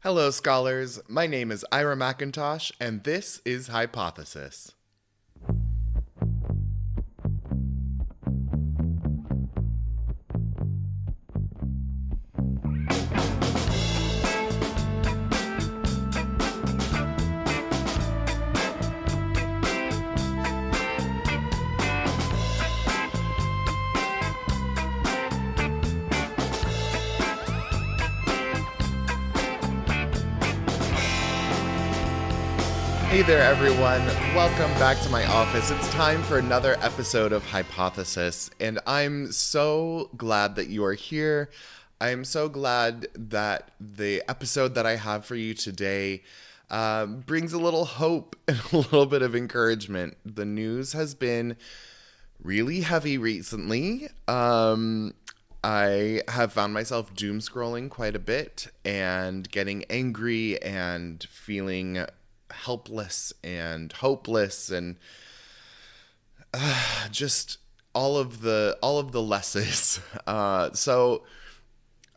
Hello, scholars. My name is Ira McIntosh, and this is Hypothesis. Hey there, everyone. Welcome back to my office. It's time for another episode of Hypothesis, and I'm so glad that you are here. I'm so glad that the episode that I have for you today brings a little hope and a little bit of encouragement. The news has been really heavy recently. I have found myself doom scrolling quite a bit and getting angry and feeling helpless and hopeless and just all of the lesses. So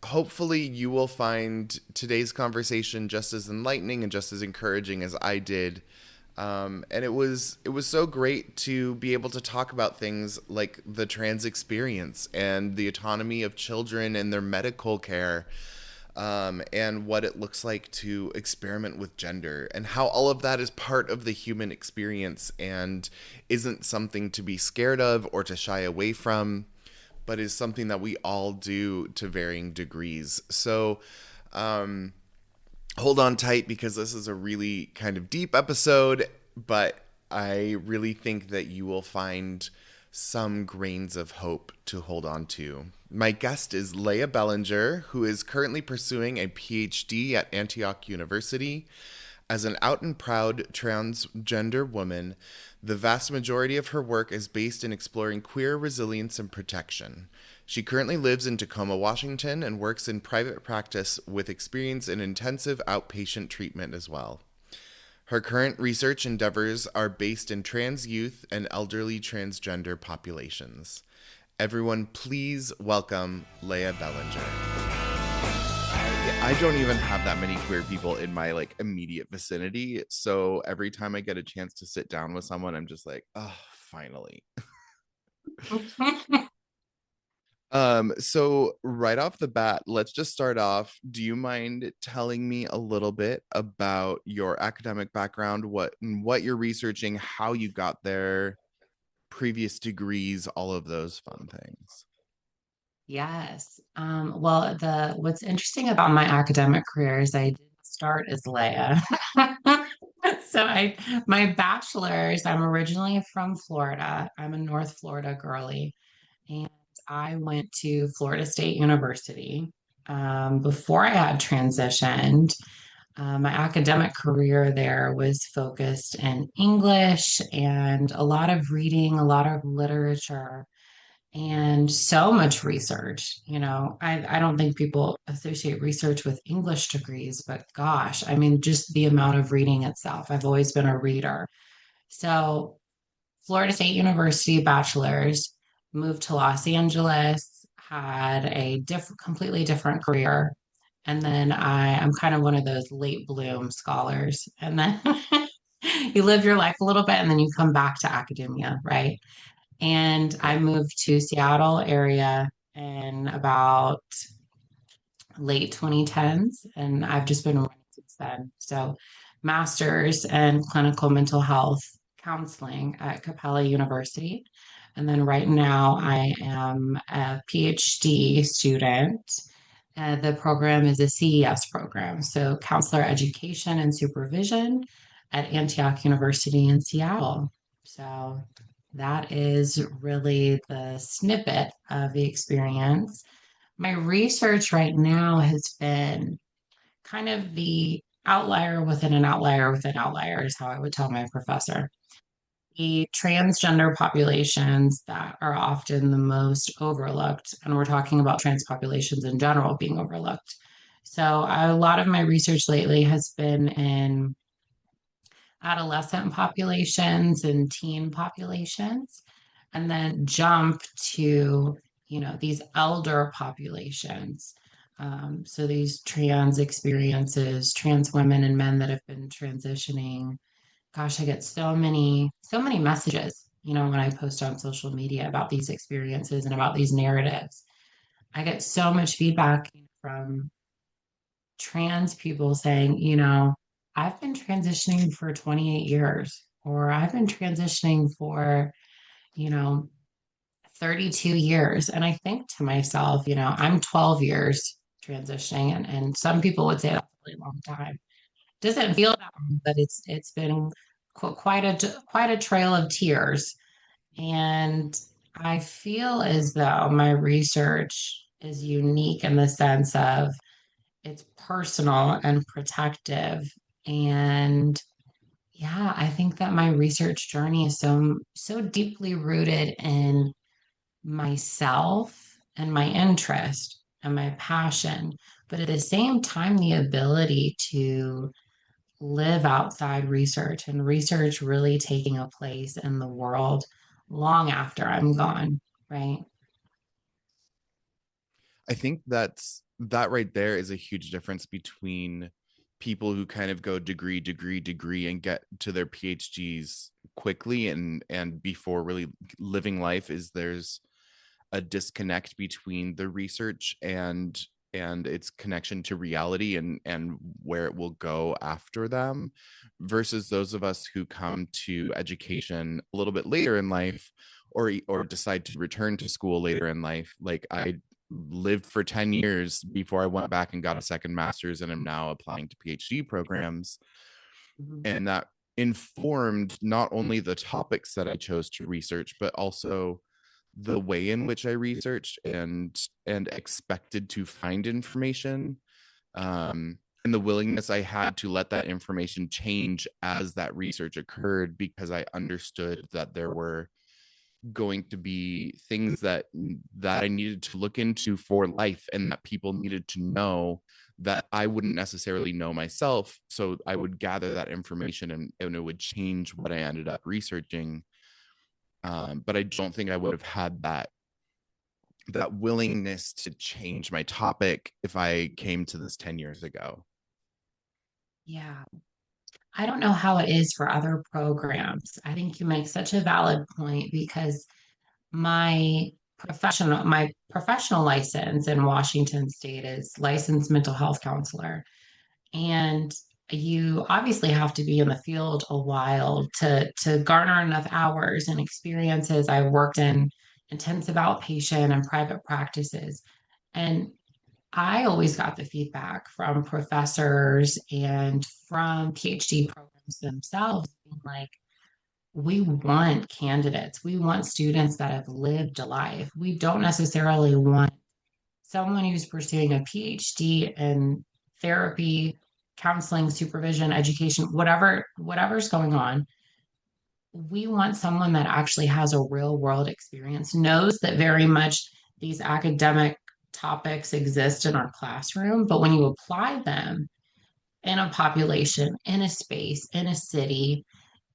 hopefully you will find today's conversation just as enlightening and just as encouraging as I did. And it was so great to be able to talk about things like the trans experience and the autonomy of children and their medical care, and what it looks like to experiment with gender and how all of that is part of the human experience and isn't something to be scared of or to shy away from, but is something that we all do to varying degrees. So, hold on tight because this is a really kind of deep episode, but I really think that you will find some grains of hope to hold on to. My guest is Leia Bellinger, who is currently pursuing a PhD at Antioch University. As an out and proud transgender woman, the vast majority of her work is based in exploring queer resilience and protection. She currently lives in Tacoma, Washington, and works in private practice with experience in intensive outpatient treatment as well. Her current research endeavors are based in trans youth and elderly transgender populations. Everyone, please welcome Leia Bellinger. I don't even have that many queer people in my immediate vicinity, so every time I get a chance to sit down with someone, I'm just like, oh, finally. So right off the bat, let's just start off. Do you mind telling me a little bit about your academic background, what you're researching, how you got there, previous degrees, all of those fun things? Yes. Well, the what's interesting about my academic career is I did start as Leia. So my bachelor's, I'm originally from Florida. I'm a North Florida girly, and I went to Florida State University. Before I had transitioned, my academic career there was focused in English and a lot of reading, a lot of literature and so much research. I don't think people associate research with English degrees, but gosh, I mean, just the amount of reading itself. I've always been a reader. So, Florida State University bachelor's, moved to Los Angeles, had a completely different career. And then I'm kind of one of those late bloom scholars. And then you live your life a little bit and then you come back to academia, right? And I Yeah. moved to Seattle area in about late 2010s, and I've just been running since then. So, master's in clinical mental health counseling at Capella University. And then right now I am a PhD student. The program is a CES program, so counselor education and supervision at Antioch University in Seattle. So that is really the snippet of the experience. My research right now has been kind of the outlier within an outlier within outlier, is how I would tell my professor. The transgender populations that are often the most overlooked, and we're talking about trans populations in general being overlooked. So, a lot of my research lately has been in adolescent populations and teen populations, and then jump to these elder populations. So these trans experiences, trans women and men that have been transitioning, gosh, I get so many messages, when I post on social media about these experiences and about these narratives. I get so much feedback from trans people saying, I've been transitioning for 28 years, or I've been transitioning for, you know, 32 years. And I think to myself, I'm 12 years transitioning, and some people would say that's a really long time. Doesn't feel that long, but it's been quite a trail of tears. And I feel as though my research is unique in the sense of it's personal and protective. And yeah, I think that my research journey is so deeply rooted in myself and my interest and my passion, but at the same time, the ability to live outside research and research really taking a place in the world long after I'm gone, right? I think that right there is a huge difference between people who kind of go degree and get to their PhDs quickly and before really living life. Is there's a disconnect between the research and its connection to reality and where it will go after them, versus those of us who come to education a little bit later in life, or decide to return to school later in life. Like, I lived for 10 years before I went back and got a second master's, and am now applying to PhD programs. Mhm. And that informed not only the topics that I chose to research, but also the way in which I researched and expected to find information, and the willingness I had to let that information change as that research occurred, because I understood that there were going to be things that I needed to look into for life, and that people needed to know that I wouldn't necessarily know myself. So I would gather that information, and it would change what I ended up researching. But I don't think I would have had that willingness to change my topic if I came to this 10 years ago. Yeah. I don't know how it is for other programs. I think you make such a valid point because my professional license in Washington State is licensed mental health counselor. And you obviously have to be in the field a while to garner enough hours and experiences. I worked in intensive outpatient and private practices. And I always got the feedback from professors and from PhD programs themselves being like, we want candidates. We want students that have lived a life. We don't necessarily want someone who's pursuing a PhD in therapy, counseling, supervision, education, whatever's going on. We want someone that actually has a real world experience, knows that very much these academic topics exist in our classroom, but when you apply them in a population, in a space, in a city,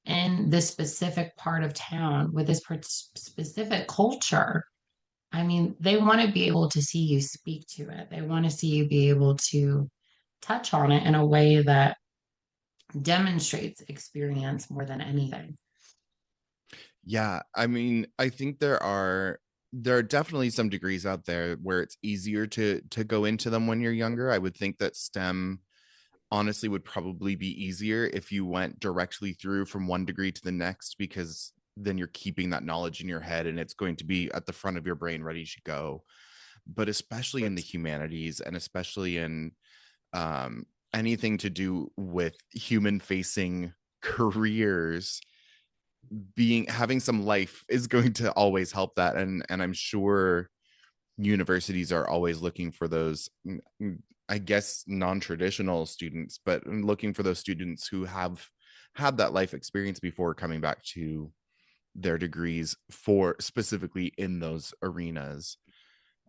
in this specific part of town with this specific culture, I mean, they want to be able to see you speak to it. They want to see you be able to touch on it in a way that demonstrates experience more than anything. Yeah, I mean, I think there are definitely some degrees out there where it's easier to go into them when you're younger. I would think that STEM honestly would probably be easier if you went directly through from one degree to the next, because then you're keeping that knowledge in your head and it's going to be at the front of your brain ready to go. But especially in the humanities, and especially in anything to do with human facing careers, being having some life is going to always help that. And I'm sure universities are always looking for those, I guess, non-traditional students, but looking for those students who have had that life experience before coming back to their degrees for specifically in those arenas.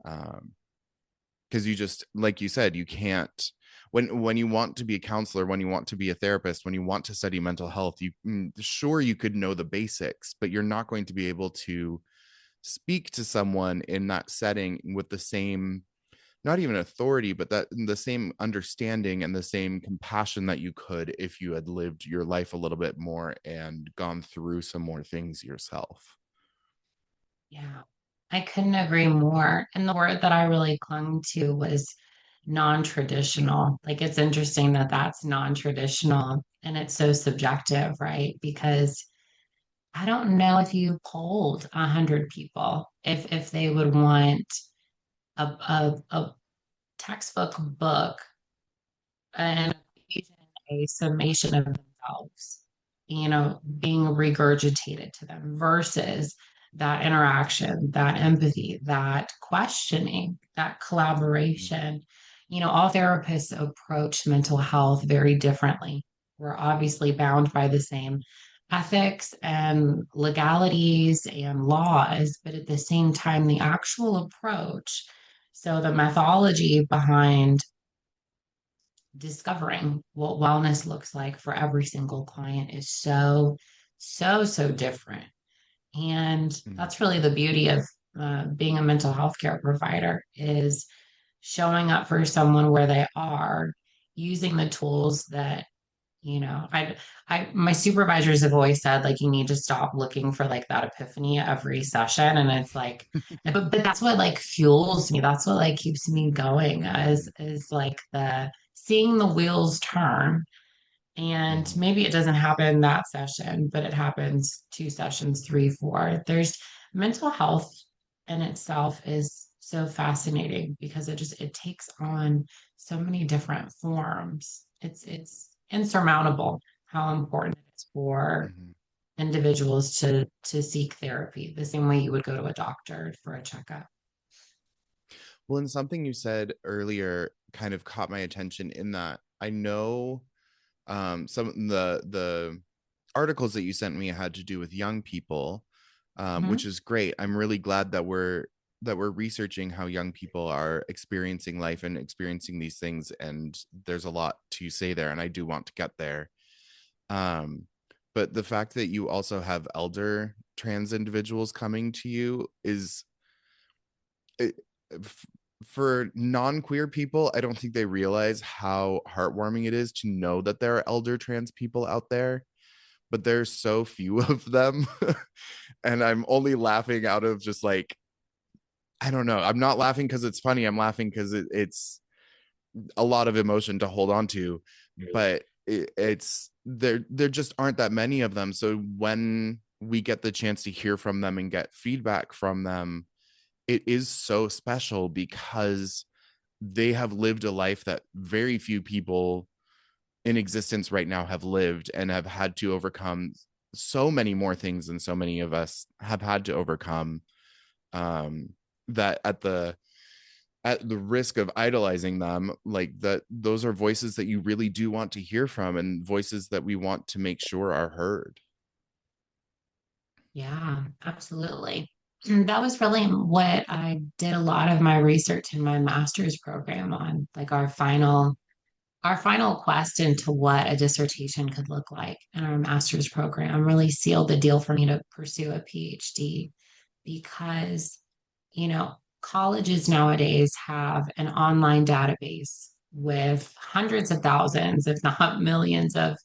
Because you just, like you said, you can't, when you want to be a counselor, when you want to be a therapist, when you want to study mental health, you sure, you could know the basics, but you're not going to be able to speak to someone in that setting with the same not even authority, but that the same understanding and the same compassion that you could if you had lived your life a little bit more and gone through some more things yourself. Yeah, I couldn't agree more. And the word that I really clung to was non-traditional. Like it's interesting that that's non-traditional and it's so subjective, right? Because I don't know if you polled 100 people if they would want a textbook book and even a summation of themselves, being regurgitated to them versus that interaction, that empathy, that questioning, that collaboration. All therapists approach mental health very differently. We're obviously bound by the same ethics and legalities and laws, but at the same time, the actual approach, so the methodology behind discovering what wellness looks like for every single client is so, so, so different. And Mm-hmm. that's really the beauty of being a mental health care provider is showing up for someone where they are, using the tools that my supervisors have always said like you need to stop looking for like that epiphany every session, and it's like, but that's what like fuels me. That's what like keeps me going. Is like the seeing the wheels turn, and Mm-hmm. maybe it doesn't happen that session, but it happens 2 sessions, three, four. There's mental health in itself is so fascinating because it takes on so many different forms. It's insurmountable how important it is for Mm-hmm. individuals to seek therapy the same way you would go to a doctor for a checkup. Well, and something you said earlier kind of caught my attention in that I know some of the articles that you sent me had to do with young people, which Mhm. is great. I'm really glad that we're researching how young people are experiencing life and experiencing these things, and there's a lot to say there, and I do want to get there. Um, but the fact that you also have elder trans individuals coming to you is it, for non-queer people, I don't think they realize how heartwarming it is to know that there are elder trans people out there, but there's so few of them. And I'm only laughing out of just like, I don't know. I'm not laughing because it's funny. I'm laughing because it's a lot of emotion to hold on to, but it's there just aren't that many of them. So when we get the chance to hear from them and get feedback from them, it is so special because they have lived a life that very few people in existence right now have lived and have had to overcome so many more things than so many of us have had to overcome, um, that at the risk of idolizing them, like that those are voices that you really do want to hear from and voices that we want to make sure are heard. Yeah, absolutely. And that was really what I did a lot of my research in my master's program on, like our final quest into what a dissertation could look like in our master's program really sealed the deal for me to pursue a PhD because, colleges nowadays have an online database with hundreds of thousands, if not millions, of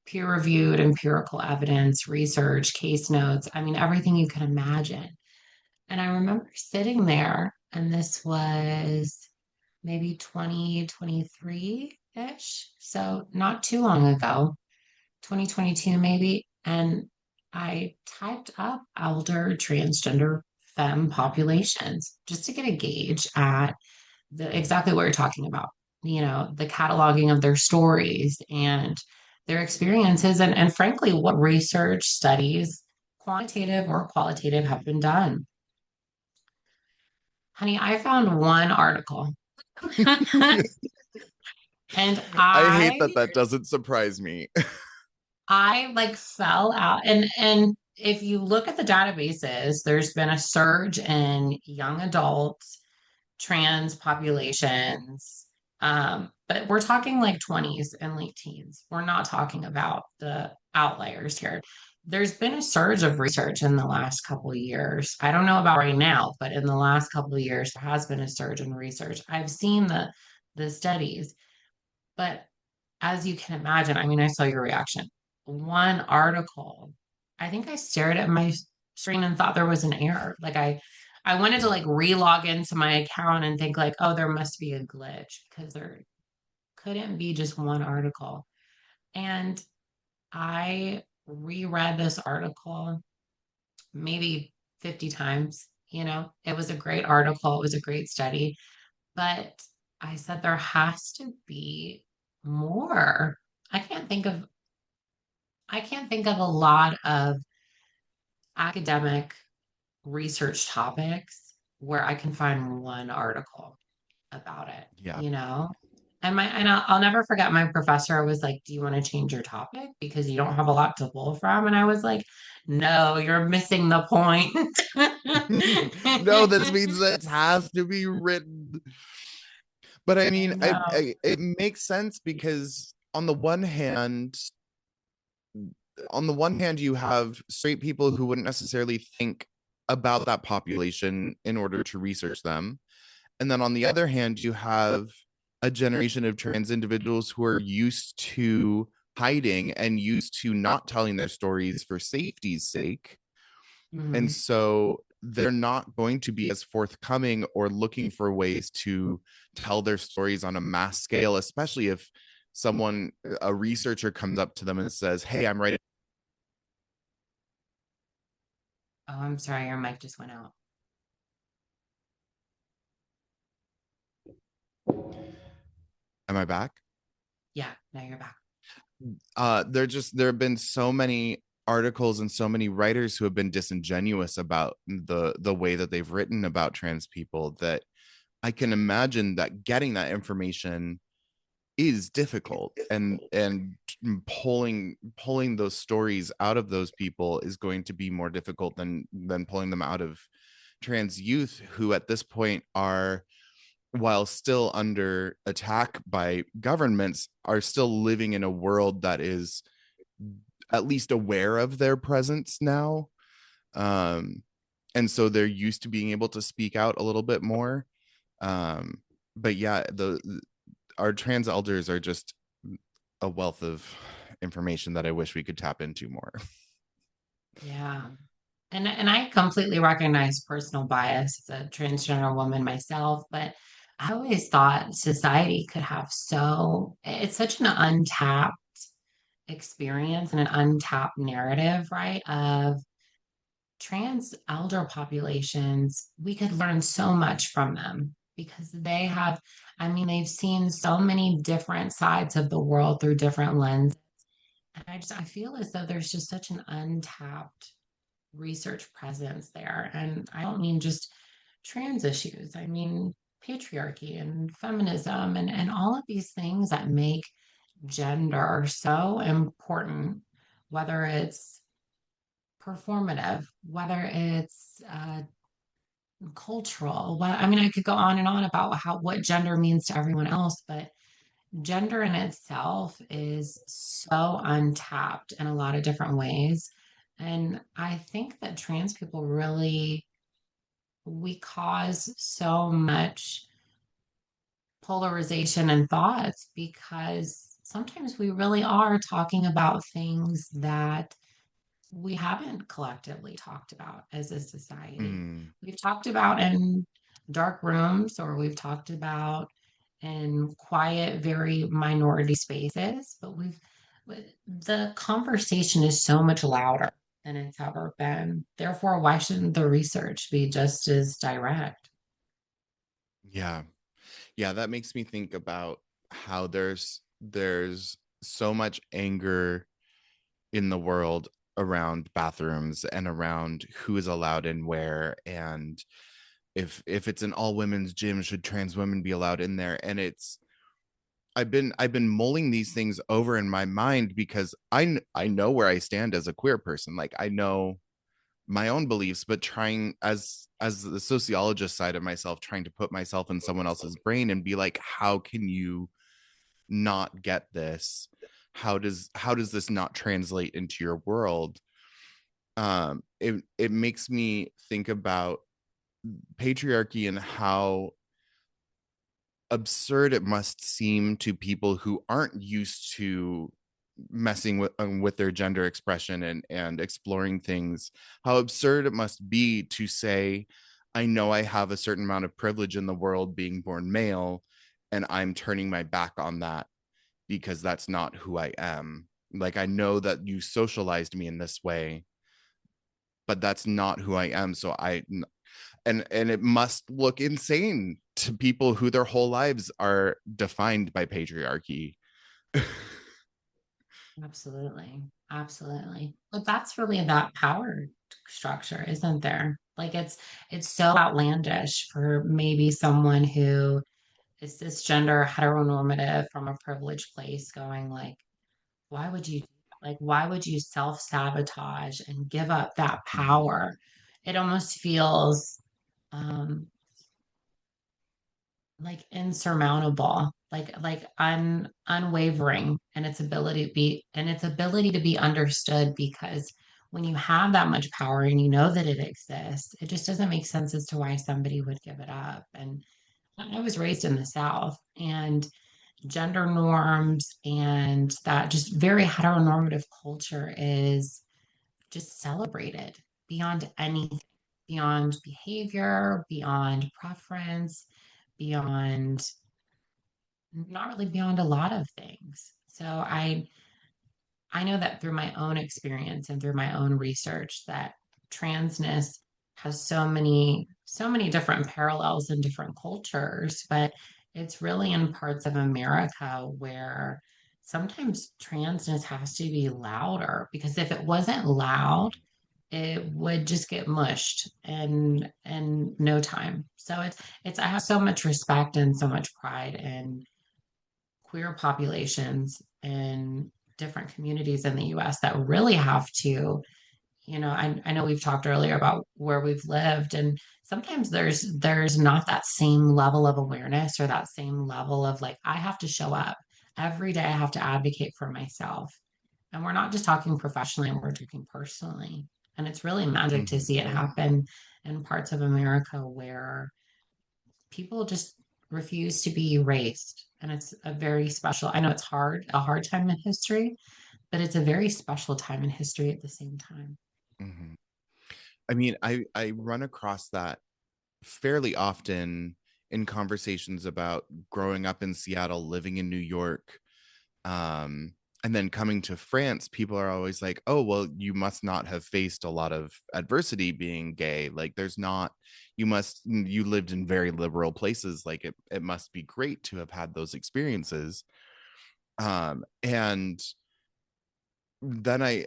peer reviewed empirical evidence, research, case notes. I mean, everything you can imagine. And I remember sitting there, and this was maybe 2023 ish. So not too long ago, 2022 maybe. And I typed up elder transgender femme populations just to get a gauge at exactly what you're talking about, the cataloging of their stories and their experiences, and frankly, what research studies, quantitative or qualitative, have been done. Honey, I found one article and I hate I that that doesn't surprise me. I like fell out, and if you look at the databases, there's been a surge in young adults trans populations. But we're talking like 20s and late teens. We're not talking about the outliers here. there's been a surge of research in the last couple of years. I don't know about right now, but in the last couple of years, there has been a surge in research. I've seen the studies, but as you can imagine, I mean, I saw your reaction. One article, I think I stared at my screen and thought there was an error. I wanted to like re-log into my account and think like, oh, there must be a glitch because there couldn't be just one article. And I reread this article maybe 50 times. It was a great article, it was a great study, but I said there has to be more. I can't think of I can't think of a lot of academic research topics where I can find one article about it, Yeah. you know? And I'll never forget my professor was like, "Do you want to change your topic because you don't have a lot to pull from?" And I was like, "No, you're missing the point." No, this means that it has to be written. But I I mean, know. it makes sense because on the one hand, you have straight people who wouldn't necessarily think about that population in order to research them. And then on the other hand, you have a generation of trans individuals who are used to hiding and used to not telling their stories for safety's sake. And Mhm. so they're not going to be as forthcoming or looking for ways to tell their stories on a mass scale, especially if a researcher comes up to them and says, "Hey, I'm writing." Oh, I'm sorry, your mic just went out. Am I back? Yeah, now you're back. There have been so many articles and so many writers who have been disingenuous about the way that they've written about trans people that I can imagine that getting that information is difficult, and pulling those stories out of those people is going to be more difficult than pulling them out of trans youth who at this point are, while still under attack by governments, are still living in a world that is at least aware of their presence now. um and so they're used to being able to speak out a little bit more. But yeah, the our trans elders are just a wealth of information that I wish we could tap into more. Yeah. And I completely recognize personal bias as a transgender woman myself, but I always thought society could have it's such an untapped experience and an untapped narrative, right? Of trans elder populations, we could learn so much from them because I mean, they've seen so many different sides of the world through different lenses. And I feel as though there's just such an untapped research presence there. And I don't mean just trans issues, I mean patriarchy and feminism and all of these things that make gender so important, whether it's performative, whether it's cultural. Well, I mean, I could go on and on about what gender means to everyone else, but gender in itself is so untapped in a lot of different ways. And I think that trans people really, we cause so much polarization and thoughts because sometimes we really are talking about things that we haven't collectively talked about as a society. Mm, We've talked about in dark rooms, or we've talked about in quiet, very minority spaces, but the conversation is so much louder than it's ever been. Therefore, why shouldn't the research be just as direct? yeah, yeah, that makes me think about how there's so much anger in the world around bathrooms and around who is allowed in where, and if it's an all women's gym, should trans women be allowed in there? And it's I've been mulling these things over in my mind because I know where I stand as a queer person. Like, I know my own beliefs, but trying as the sociologist side of myself, trying to put myself in someone else's brain and be like, how can you not get this? How does this not translate into your world? It makes me think about patriarchy and how absurd it must seem to people who aren't used to messing with their gender expression and exploring things, how absurd it must be to say, I know I have a certain amount of privilege in the world being born male, and I'm turning my back on that because that's not who I am. Like, I know that you socialized me in this way, but that's not who I am. So and it must look insane to people who their whole lives are defined by patriarchy. Absolutely. Absolutely. But that's really that power structure, isn't there? Like it's so outlandish for maybe someone who is cisgender, heteronormative from a privileged place going like, why would you do that? Like why would you self-sabotage and give up that Mm-hmm. power? It almost feels um like insurmountable, like unwavering in its ability to be understood, because when you have that much power and you know that it exists, it just doesn't make sense as to why somebody would give it up. And I was raised in the South, and gender norms and that just very heteronormative culture is just celebrated beyond anything, beyond behavior, beyond preference, beyond not really beyond a lot of things. So I know that through my own experience and through my own research that transness has so many different parallels in different cultures, but it's really in parts of America where sometimes transness has to be louder, because if it wasn't loud, it would just get mushed in no time. So it's I have so much respect and so much pride in queer populations in different communities in the US that really have to, I know we've talked earlier about where we've lived, and sometimes there's not that same level of awareness or that same level of like, I have to show up every day, I have to advocate for myself. And we're not just talking professionally, we're talking personally. And it's really magic to Mm-hmm. see it happen in parts of America where people just refuse to be erased. And it's a very special, I know it's a hard time in history, but it's a very special time in history at the same time. Mm-hmm. I mean, I run across that fairly often in conversations about growing up in Seattle, living in New York, um, and then coming to France. People are always like, "Oh, well, you must not have faced a lot of adversity being gay. Like, there's not. You lived in very liberal places. Like, it must be great to have had those experiences." And then I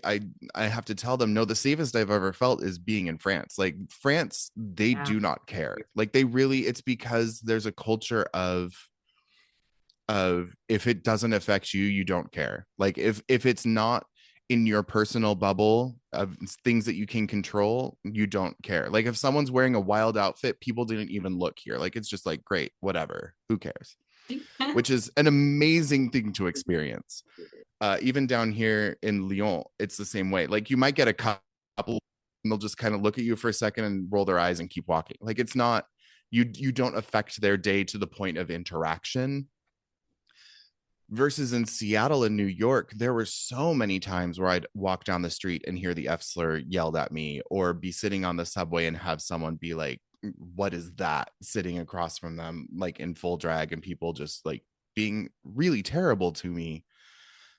have to tell them, no, the safest I've ever felt is being in France. Like, France, they Yeah. do not care. Like, they really, it's because there's a culture of if it doesn't affect you, you don't care. Like, if it's not in your personal bubble of things that you can control, you don't care. Like, if someone's wearing a wild outfit, people didn't even look here. Like, it's just like, great, whatever, who cares? Which is an amazing thing to experience. Even down here in Lyon, it's the same way. Like, you might get a couple and they'll just kind of look at you for a second and roll their eyes and keep walking. Like, it's not, you don't affect their day to the point of interaction. Versus in Seattle and New York, there were so many times where I'd walk down the street and hear the F slur yelled at me, or be sitting on the subway and have someone be like, what is that, sitting across from them, like in full drag, and people just like being really terrible to me.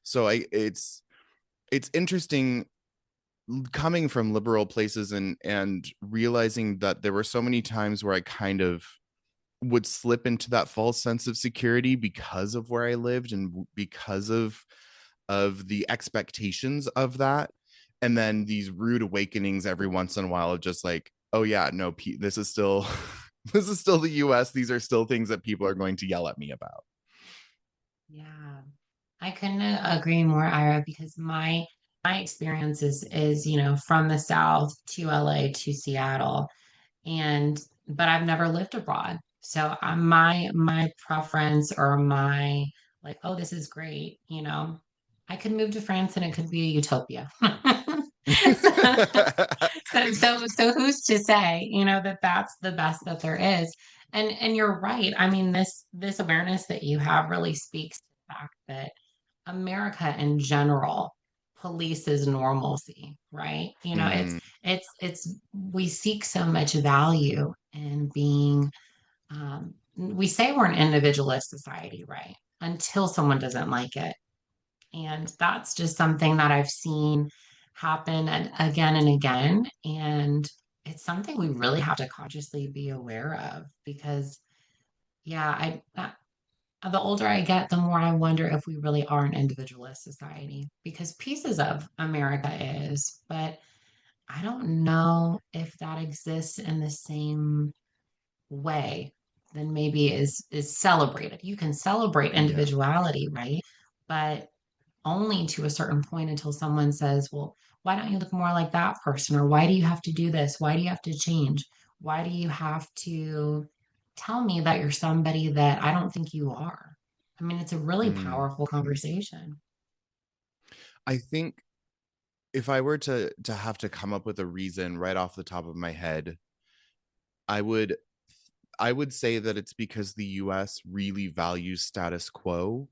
So it's interesting coming from liberal places and realizing that there were so many times where I kind of would slip into that false sense of security because of where I lived and because of the expectations of that. And then these rude awakenings every once in a while of just like, oh yeah, no, this is still this is still the US. These are still things that people are going to yell at me about. Yeah. I couldn't agree more, Ira, because my experience is, from the South to LA to Seattle, and but I've never lived abroad. So my preference or my like, oh, this is great, I could move to France and it could be a utopia. So who's to say, that that's the best that there is? And you're right. I mean, this awareness that you have really speaks to the fact that America in general polices normalcy, right? Mm, It's we seek so much value in being we say we're an individualist society, right? Until someone doesn't like it. And that's just something that I've seen happen again and again. And it's something we really have to consciously be aware of because, yeah, the older I get, the more I wonder if we really are an individualist society because pieces of America is, but I don't know if that exists in the same way then maybe is celebrated. You can celebrate yeah. individuality, right? But only to a certain point until someone says, well, why don't you look more like that person? Or why do you have to do this? Why do you have to change? Why do you have to tell me that you're somebody that I don't think you are? I mean, it's a really Mm. powerful conversation. I think if I were to have to come up with a reason right off the top of my head, I would I would say that it's because the US really values status quo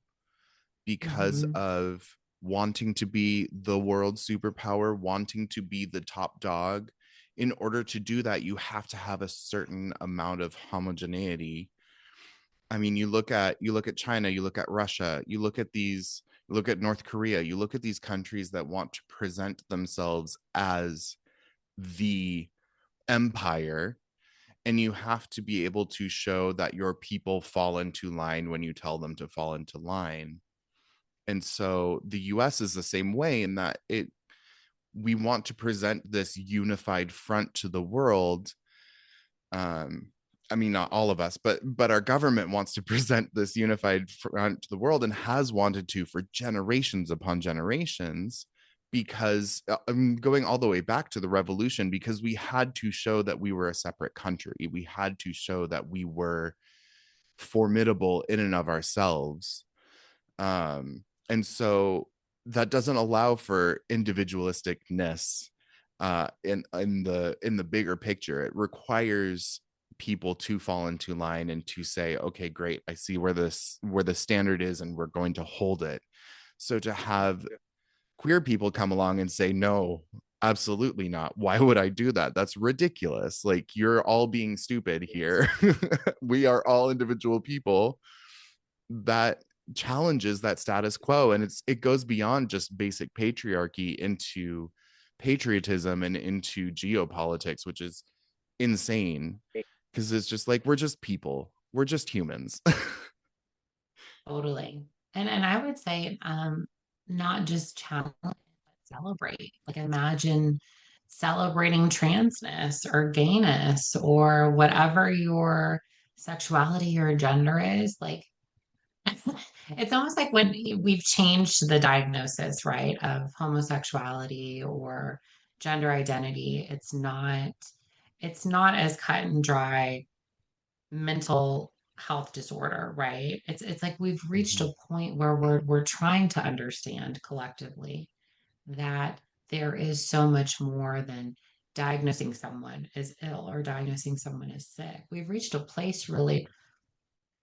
because Hmm. of wanting to be the world superpower, wanting to be the top dog. In order to do that, you have to have a certain amount of homogeneity. I mean, you look at China, you look at Russia, you look at North Korea, you look at these countries that want to present themselves as the empire, and you have to be able to show that your people fall into line when you tell them to fall into line. And so the US is the same way in that it we want to present this unified front to the world. um I mean, not all of us, but our government wants to present this unified front to the world and has wanted to for generations upon generations, because I'm going all the way back to the revolution, because we had to show that we were a separate country. We had to show that we were formidable in and of ourselves. And so that doesn't allow for individualisticness in the bigger picture. It requires people to fall into line and to say, okay, great, I see where the standard is, and we're going to hold it. So to have queer people come along and say, no, absolutely not, why would I do that? That's ridiculous. Like, you're all being stupid here. We are all individual people. That challenges that status quo, and it goes beyond just basic patriarchy into patriotism and into geopolitics, which is insane, because it's just like, we're just people, we're just humans. Totally. And I would say not just challenge, but celebrate. Like imagine celebrating transness or gayness or whatever your sexuality or gender is. Like it's almost like when we've changed the diagnosis, right, of homosexuality or gender identity, it's not as cut and dry mental health disorder, right? It's like we've reached Mm-hmm. a point where we're trying to understand collectively that there is so much more than diagnosing someone as ill or diagnosing someone as sick. We've reached a place really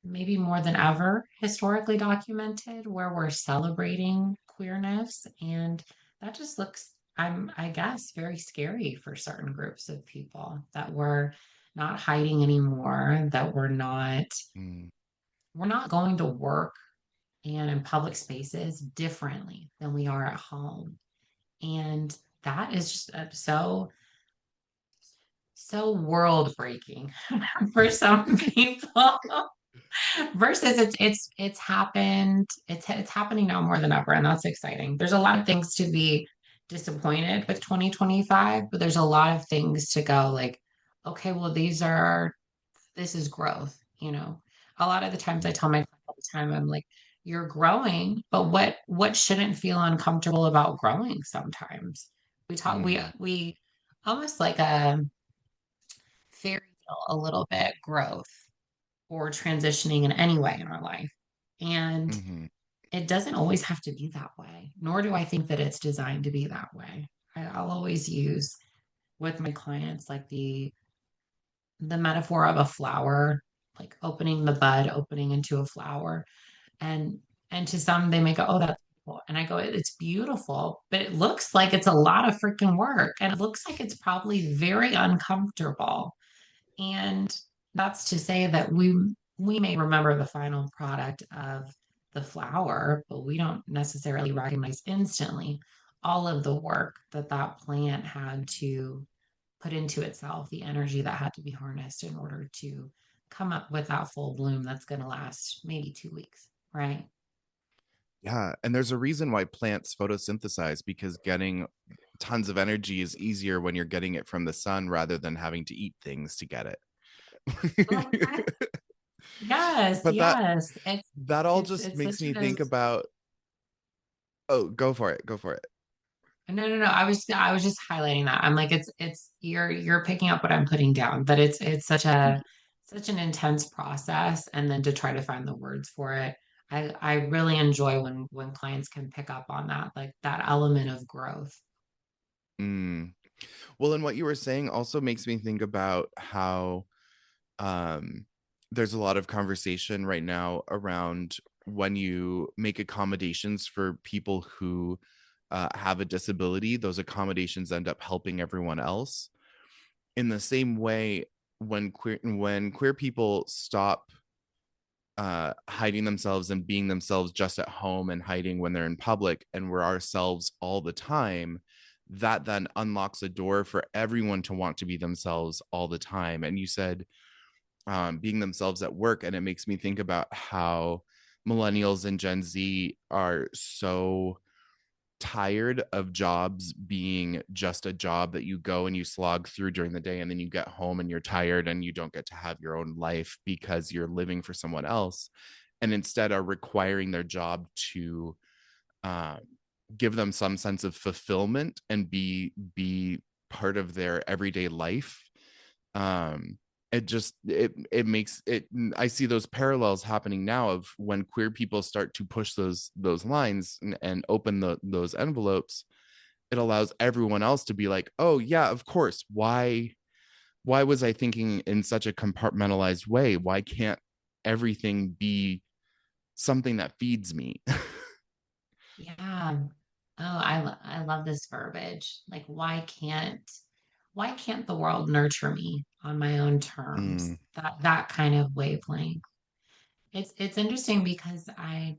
maybe more than ever historically documented where we're celebrating queerness and that just looks I guess very scary for certain groups of people that we're not hiding anymore that Mm. we're not going to work and in public spaces differently than we are at home and that is just so world breaking for some people. Versus it's happened, it's happening now more than ever, and that's exciting. There's a lot of things to be disappointed with 2025, but there's a lot of things to go like, okay, well, this is growth, you know. A lot of the times I tell my clients all the time, I'm like, you're growing, but what shouldn't feel uncomfortable about growing sometimes? We talk Mm. we almost like a fairy tale a little bit growth or transitioning in any way in our life. And Mm-hmm. it doesn't always have to be that way, nor do I think that it's designed to be that way. I'll always use with my clients like the metaphor of a flower, like opening the bud, opening into a flower. And and to some they may go, oh, that's beautiful. And I go, it's beautiful, but it looks like it's a lot of freaking work. And it looks like it's probably very uncomfortable. And that's to say that we may remember the final product of the flower, but we don't necessarily recognize instantly all of the work that that plant had to put into itself, the energy that had to be harnessed in order to come up with that full bloom that's going to last maybe 2 weeks, right? Yeah, and there's a reason why plants photosynthesize, because getting tons of energy is easier when you're getting it from the sun rather than having to eat things to get it. Yes, But yes. that all just It's makes such me a think about, oh, go for it. Go for it. no. I was just highlighting that. I'm like, it's you're picking up what I'm putting down, but it's such an intense process, and then to try to find the words for it. I really enjoy when clients can pick up on that, like that element of growth. Mm. Well, and what you were saying also makes me think about how um, there's a lot of conversation right now around when you make accommodations for people who have a disability, those accommodations end up helping everyone else. In the same way, when queer people stop hiding themselves and being themselves just at home and hiding when they're in public, and we're ourselves all the time, that then unlocks a door for everyone to want to be themselves all the time. And you said being themselves at work, and it makes me think about how millennials and Gen Z are so tired of jobs being just a job that you go and you slog through during the day, and then you get home and you're tired and you don't get to have your own life because you're living for someone else, and instead are requiring their job to uh, give them some sense of fulfillment and be part of their everyday life. um it makes it, I see those parallels happening now of when queer people start to push those lines and open those envelopes. It allows everyone else to be like, oh yeah, of course, why was I thinking in such a compartmentalized way? Why can't everything be something that feeds me? Yeah. Oh, I love this verbiage. Like, why can't the world nurture me on my own terms? Mm, That kind of wavelength. It's interesting because I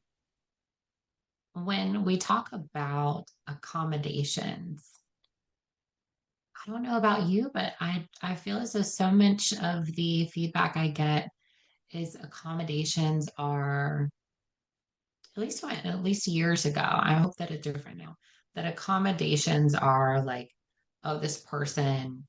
when we talk about accommodations, I don't know about you, but I feel as though so much of the feedback I get is accommodations are at least years ago. I hope that it's different now. That accommodations are like, oh, this person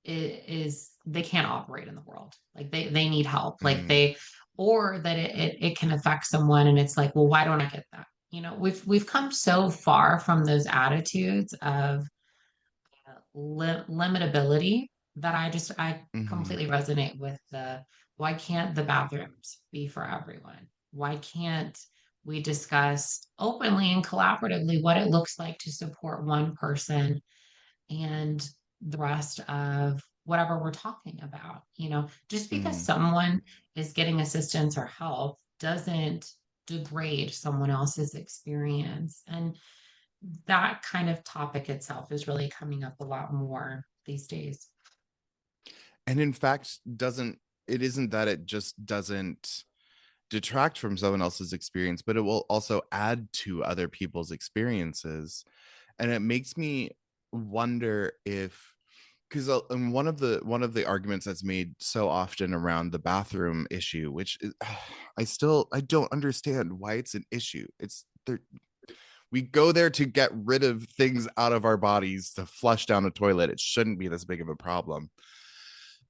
is they can't operate in the world. Like they need help. Like mm, or that it can affect someone, and it's like, well, why don't I get that? You know, we've come so far from those attitudes of limitability that I mm, completely resonate with the why can't the bathrooms be for everyone? Why can't we discuss openly and collaboratively what it looks like to support one person and the rest of whatever we're talking about? You know, just because mm. someone is getting assistance or help doesn't degrade someone else's experience. And that kind of topic itself is really coming up a lot more these days. And in fact, doesn't it isn't that it just doesn't detract from someone else's experience, but it will also add to other people's experiences. And it makes me wonder if, because one of the arguments that's made so often around the bathroom issue, which is, I don't understand why it's an issue. It's there, we go there to get rid of things out of our bodies to flush down a toilet. It shouldn't be this big of a problem.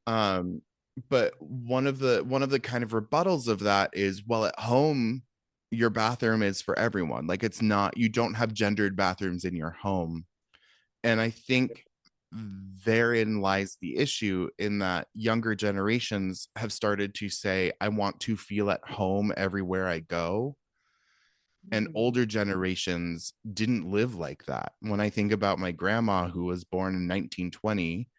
um but one of the kind of rebuttals of that is, well, at home your bathroom is for everyone. Like, it's not, you don't have gendered bathrooms in your home. And I think therein lies the issue, in that younger generations have started to say, I want to feel at home everywhere I go. And Mm. older generations didn't live like that. When I think about my grandma, who was born in 1920,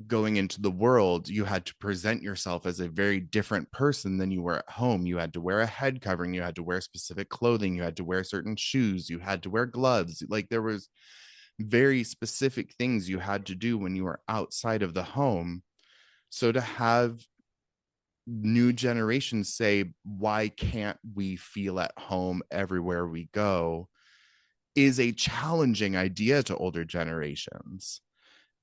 going into the world, you had to present yourself as a very different person than you were at home. You had to wear a head covering, you had to wear specific clothing, you had to wear certain shoes, you had to wear gloves. Like there was very specific things you had to do when you were outside of the home. So to have new generations say, why can't we feel at home everywhere we go, is a challenging idea to older generations.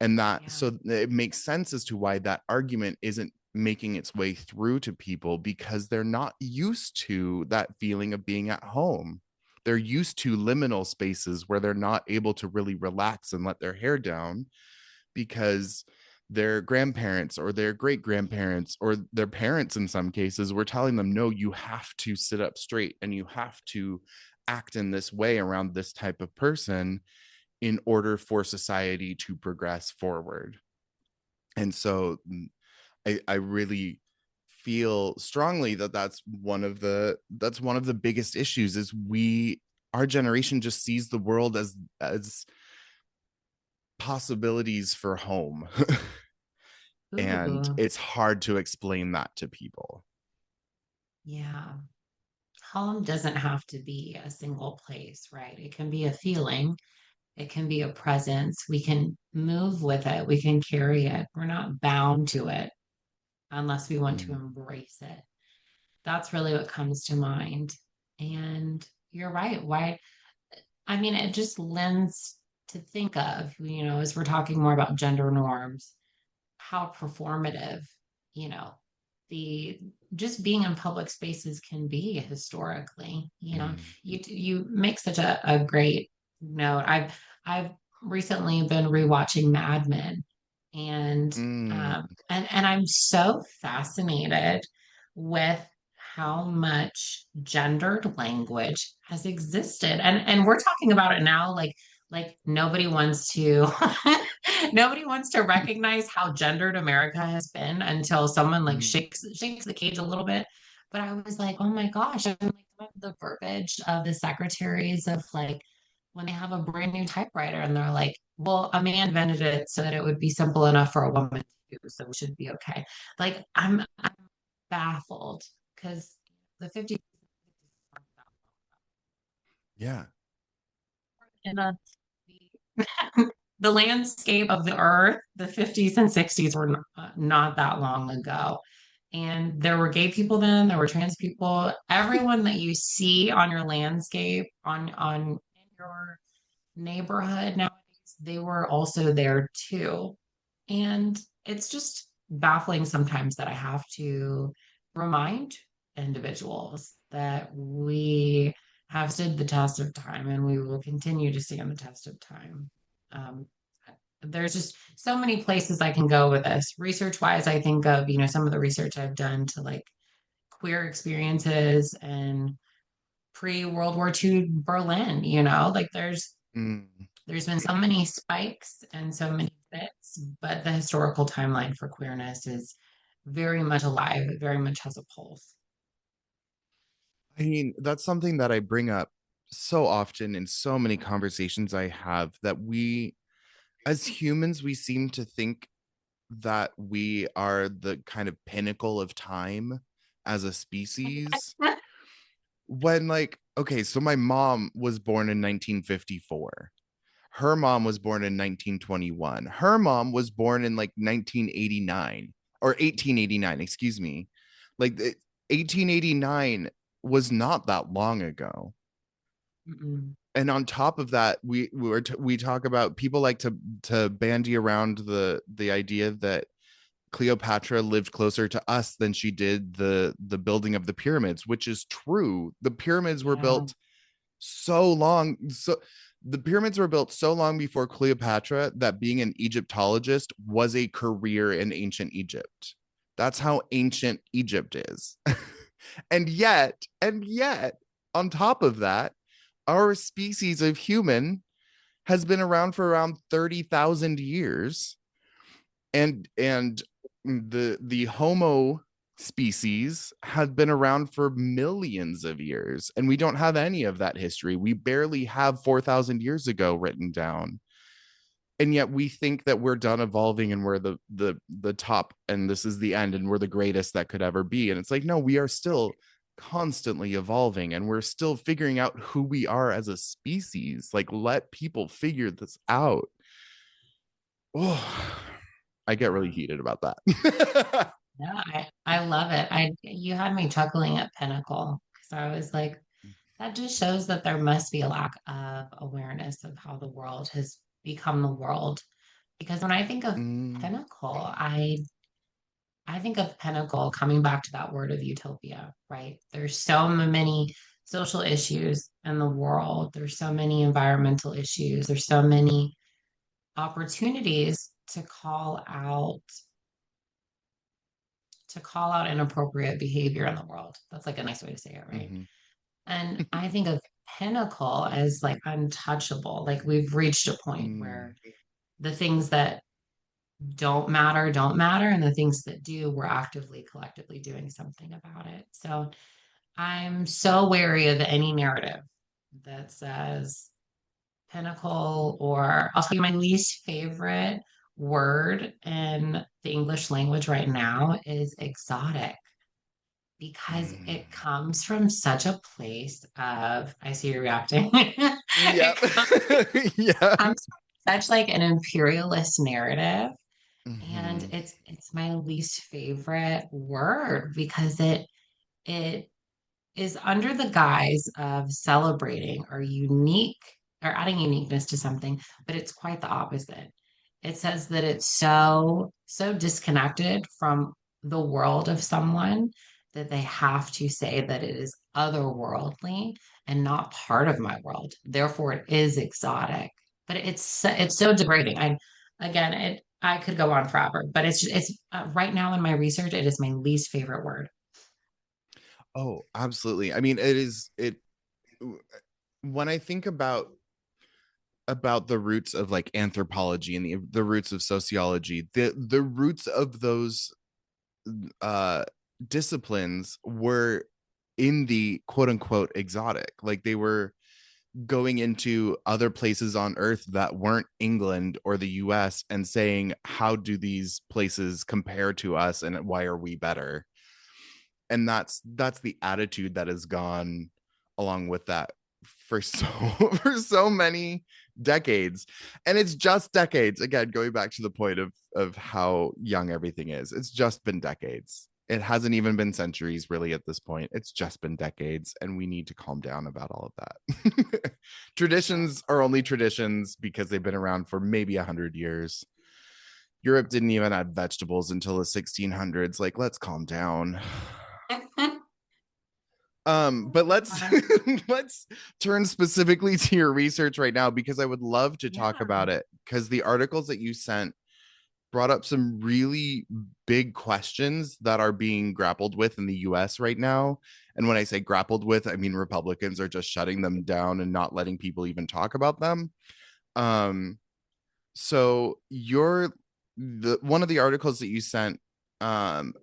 And that, Yeah. so it makes sense as to why that argument isn't making its way through to people, because they're not used to that feeling of being at home. They're used to liminal spaces where they're not able to really relax and let their hair down, because their grandparents or their great grandparents or their parents in some cases were telling them, no, you have to sit up straight and you have to act in this way around this type of person in order for society to progress forward. And so I really feel strongly that that's one of the biggest issues, is our generation just sees the world as possibilities for home. And Ooh, it's hard to explain that to people. yeah. Home doesn't have to be a single place, right? It can be a feeling, it can be a presence. We can move with it, we can carry it. We're not bound to it unless we want to Mm, embrace it. That's really what comes to mind. And you're right. Why? I mean, it just lends to think of, as we're talking more about gender norms, how performative, you know, the just being in public spaces can be historically. mm, You make such a great note. I've recently been rewatching Mad Men, and mm, and I'm so fascinated with how much gendered language has existed, and we're talking about it now like nobody wants to nobody wants to recognize how gendered America has been until someone like mm. shakes the cage a little bit. But I was like, oh my gosh, I'm like the verbiage of the secretaries of like when they have a brand new typewriter and they're like, well, a man invented it so that it would be simple enough for a woman to do, so we should be okay. Like I'm baffled because the 50s Yeah. in the landscape of the earth, the 50s and 60s were not that long ago. And there were gay people then, there were trans people. Everyone that you see on your landscape, on in your neighborhood nowadays, they were also there too. And it's just baffling sometimes that I have to remind individuals that we have stood the test of time and we will continue to stand the test of time. Um, there's just so many places I can go with this. Research wise, I think of, some of the research I've done to like queer experiences and pre World War II Berlin, like Mm. there's been so many spikes and so many fits, but the historical timeline for queerness is very much alive. It very much has a pulse. I mean, that's something that I bring up so often in so many conversations I have, that as humans, we seem to think that we are the kind of pinnacle of time as a species. When, like, okay, so my mom was born in 1954. Her mom was born in 1921. Her mom was born in like 1989 or 1889, excuse me. Like 1889 was not that long ago. Mm-mm. And on top of that, we talk about, people like to bandy around the idea that Cleopatra lived closer to us than she did the building of the pyramids, which is true. Yeah, The pyramids were built so long before Cleopatra that being an Egyptologist was a career in ancient Egypt. That's how ancient Egypt is. And yet, on top of that, our species of human has been around for around 30,000 years. And the Homo species had been around for millions of years, and we don't have any of that history. We barely have 4,000 years ago written down. And yet we think that we're done evolving and we're the top and this is the end and we're the greatest that could ever be. And it's like, no, we are still constantly evolving and we're still figuring out who we are as a species. Like, let people figure this out. Oh, I get really Yeah. heated about that. Yeah, I love it. You had me chuckling at Pinnacle because I was like, that just shows that there must be a lack of awareness of how the world has become the world. Because when I think of Mm, Pinnacle, I think of Pinnacle coming back to that word of utopia, right? There's so many social issues in the world. There's so many environmental issues. There's so many opportunities to call out inappropriate behavior in the world. That's like a nice way to say it, right? mm-hmm, And I think of Pinnacle as like untouchable. Like we've reached a point mm, where the things that don't matter, and the things that do, we're actively, collectively doing something about it. So I'm so wary of any narrative that says Pinnacle, or I'll tell you my least favorite word in the English language right now is exotic because mm. it comes from such a place of, I see you reacting. Yep. It Yeah. comes from such like an imperialist narrative. And Mm-hmm. it's my least favorite word because it is under the guise of celebrating or unique or adding uniqueness to something, but it's quite the opposite. It says that it's so disconnected from the world of someone that they have to say that it is otherworldly and not part of my world. Therefore, it is exotic. But it's so degrading. I could go on forever, but it's right now in my research, it is my least favorite word. Oh, absolutely. I mean, it is it when I think about the roots of like anthropology and the roots of sociology, the roots of those uh disciplines were in the quote unquote exotic. Like they were going into other places on earth that weren't England or the US and saying, how do these places compare to us and why are we better? And that's the attitude that has gone along with that for so for so many decades. And it's just decades, again, going back to the point of how young everything is. It's just been decades. It hasn't even been centuries really at this point. It's just been decades, and we need to calm down about all of that. Traditions are only traditions because they've been around for maybe 100 years. Europe didn't even add vegetables until the 1600s. Like, let's calm down. But let's let's turn specifically to your research right now because I would love to talk Yeah. about it because the articles that you sent brought up some really big questions that are being grappled with in the US right now. And when I say grappled with, I mean Republicans are just shutting them down and not letting people even talk about them. Um, so your the one of the articles that you sent, um,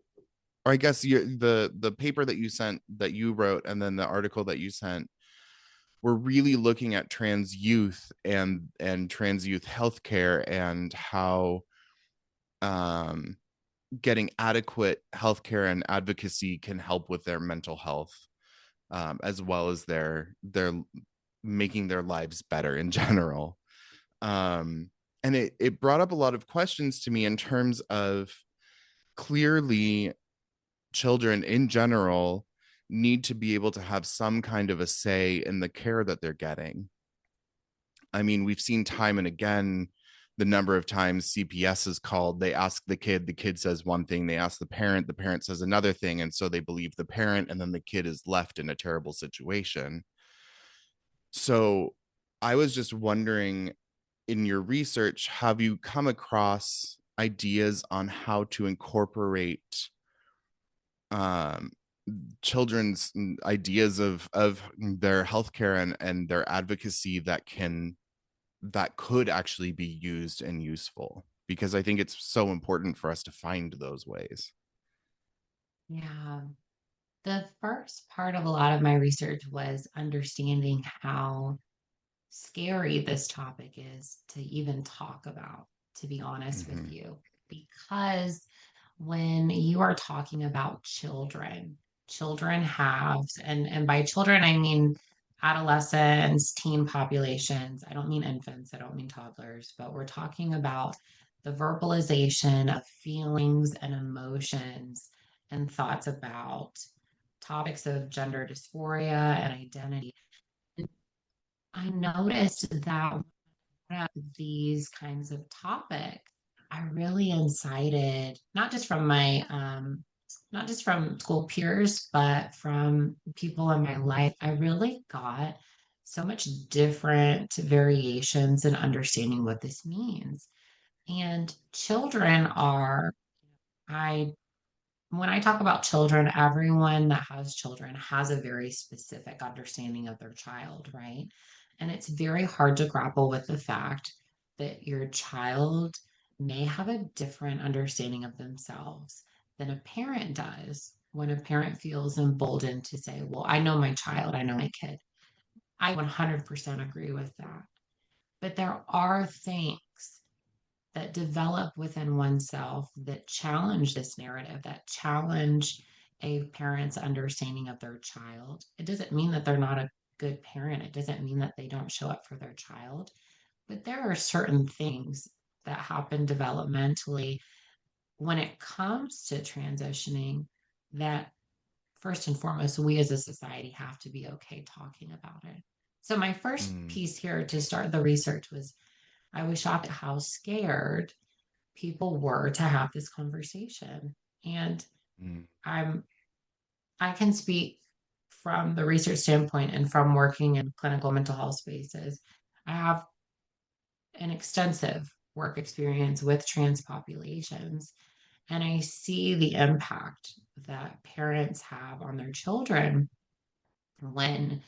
or I guess the paper that you sent that you wrote, and then the article that you sent, were really looking at trans youth and trans youth healthcare and how um, getting adequate healthcare and advocacy can help with their mental health, as well as their making their lives better in general. And it brought up a lot of questions to me in terms of clearly children in general need to be able to have some kind of a say in the care that they're getting. I mean, we've seen time and again the number of times CPS is called, they ask the kid says one thing, they ask the parent says another thing, and so they believe the parent, and then the kid is left in a terrible situation. So I was just wondering, in your research, have you come across ideas on how to incorporate um, children's ideas of their healthcare and their advocacy that could actually be used and useful, because I think it's so important for us to find those ways. Yeah. The first part of a lot of my research was understanding how scary this topic is to even talk about, to be honest with Mm-hmm. you. Because when you are talking about children have, and by children, I mean adolescents, teen populations. I don't mean infants, I don't mean toddlers, but we're talking about the verbalization of feelings and emotions and thoughts about topics of gender dysphoria and identity. I noticed that one of these kinds of topics, I really incited not just from my not just from school peers, but from people in my life. I really got so much different variations in understanding what this means. And children are, I when I talk about children, everyone that has children has a very specific understanding of their child, right? And it's very hard to grapple with the fact that your child may have a different understanding of themselves than a parent does when a parent feels emboldened to say, well, I know my child, I know my kid. I 100% agree with that. But there are things that develop within oneself that challenge this narrative, that challenge a parent's understanding of their child. It doesn't mean that they're not a good parent. It doesn't mean that they don't show up for their child. But there are certain things that happen developmentally when it comes to transitioning that, first and foremost, we as a society have to be okay talking about it. So, my first Mm, piece here to start the research was I was shocked at how scared people were to have this conversation. And mm, I'm I can speak from the research standpoint and from working in clinical mental health spaces. I have an extensive work experience with trans populations, and I see the impact that parents have on their children when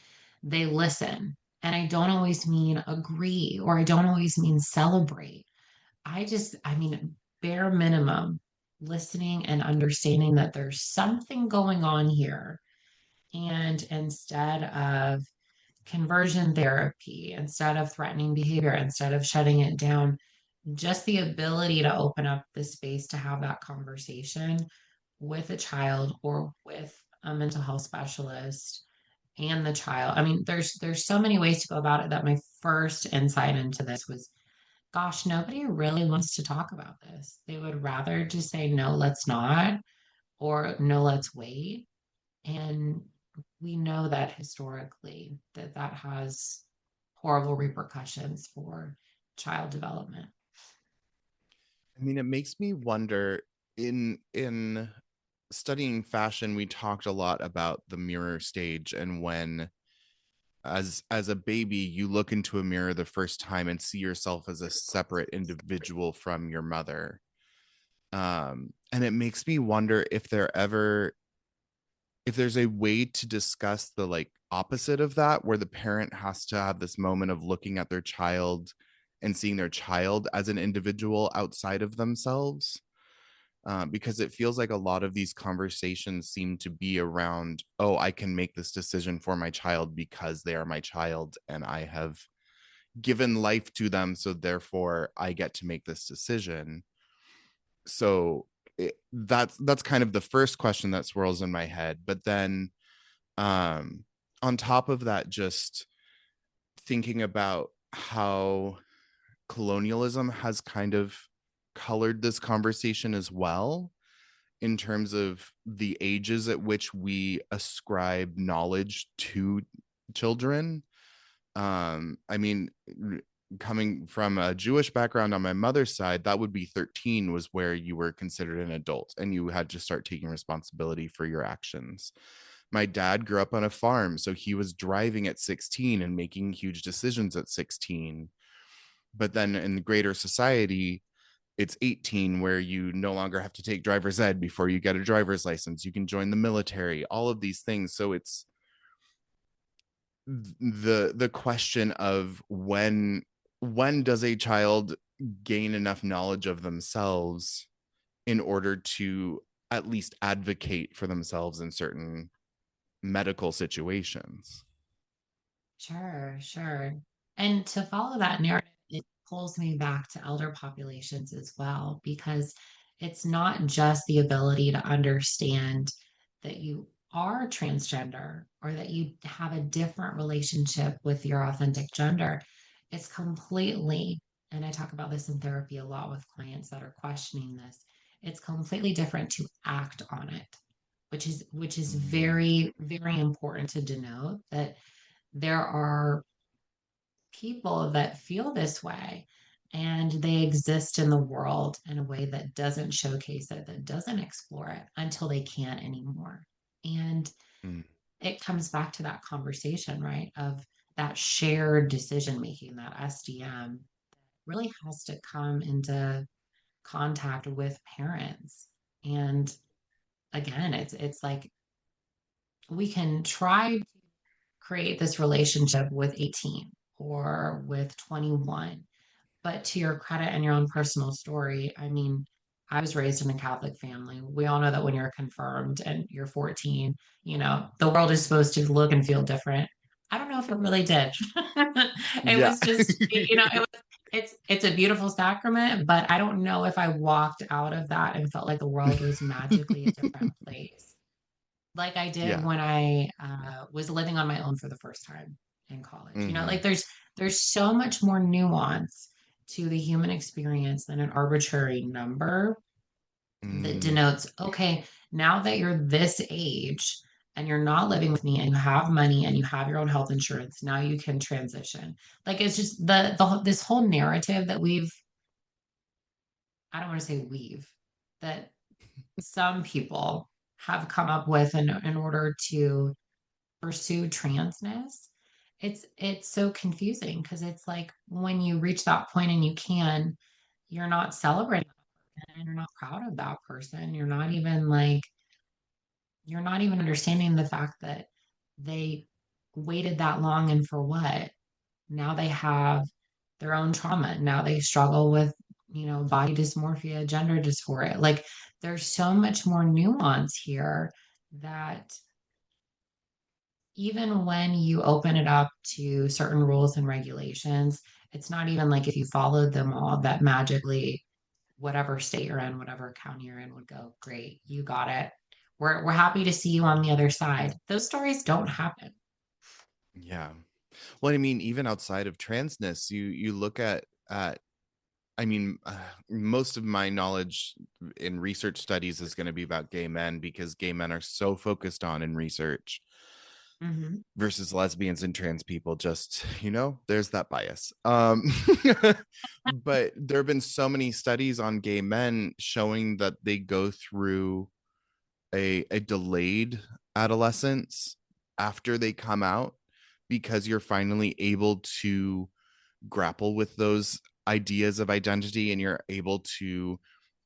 they listen. And I don't always mean agree, or I don't always mean celebrate. I mean, bare minimum, listening and understanding that there's something going on here. And instead of conversion therapy, instead of threatening behavior, instead of shutting it down, just the ability to open up the space to have that conversation with a child or with a mental health specialist and the child. I mean, there's so many ways to go about it that my first insight into this was, gosh, nobody really wants to talk about this. They would rather just say, no, let's not, or no, let's wait. And we know that historically that has horrible repercussions for child development. I mean, it makes me wonder in studying fashion, we talked a lot about the mirror stage and when as a baby you look into a mirror the first time and see yourself as a separate individual from your mother. And it makes me wonder if there's a way to discuss the like opposite of that where the parent has to have this moment of looking at their child and seeing their child as an individual outside of themselves, because it feels like a lot of these conversations seem to be around, oh, I can make this decision for my child because they are my child and I have given life to them, so therefore I get to make this decision. So that's kind of the first question that swirls in my head. But then um on top of that, just thinking about how colonialism has kind of colored this conversation as well, in terms of the ages at which we ascribe knowledge to children. I mean, coming from a Jewish background on my mother's side, that would be 13 was where you were considered an adult and you had to start taking responsibility for your actions. My dad grew up on a farm, so he was driving at 16 and making huge decisions at 16. But then in the greater society, it's 18 where you no longer have to take driver's ed before you get a driver's license. You can join the military, all of these things. So it's the question of when does a child gain enough knowledge of themselves in order to at least advocate for themselves in certain medical situations. Sure, sure. And to follow that narrative, it pulls me back to elder populations as well, because it's not just the ability to understand that you are transgender or that you have a different relationship with your authentic gender. It's completely, and I talk about this in therapy a lot with clients that are questioning this, it's completely different to act on it, which is Mm, very, very important to denote that there are people that feel this way and they exist in the world in a way that doesn't showcase it, that doesn't explore it until they can't anymore. And mm, it comes back to that conversation, right? Of that shared decision making, that SDM really has to come into contact with parents. And again, it's like we can try create this relationship with 18 or with 21. But to your credit and your own personal story, I mean, I was raised in a Catholic family. We all know that when you're confirmed and you're 14, the world is supposed to look and feel different. I don't know if it really did. It yeah. was just, it's a beautiful sacrament, but I don't know if I walked out of that and felt like the world was magically a different place like I did Yeah. when I was living on my own for the first time in college. Hmm. Like there's so much more nuance to the human experience than an arbitrary number that Mm, denotes, okay, now that you're this age and you're not living with me and you have money and you have your own health insurance, now you can transition. Like it's just this whole narrative that I don't want to say that some people have come up with in order to pursue transness. It's so confusing because it's like when you reach that point and you can, you're not celebrating and you're not proud of that person. You're not even understanding the fact that they waited that long and for what? Now they have their own trauma. Now they struggle with, body dysmorphia, gender dysphoria. Like there's so much more nuance here that even when you open it up to certain rules and regulations, it's not even like if you followed them all that magically whatever state you're in, whatever county you're in would go, great, you got it. We're happy to see you on the other side. Those stories don't happen. yeah. Well, I mean, even outside of transness, you look at I mean, most of my knowledge in research studies is going to be about gay men because gay men are so focused on in research Hmm. versus lesbians and trans people. Just, there's that bias. But there have been so many studies on gay men showing that they go through a delayed adolescence after they come out because you're finally able to grapple with those ideas of identity and you're able to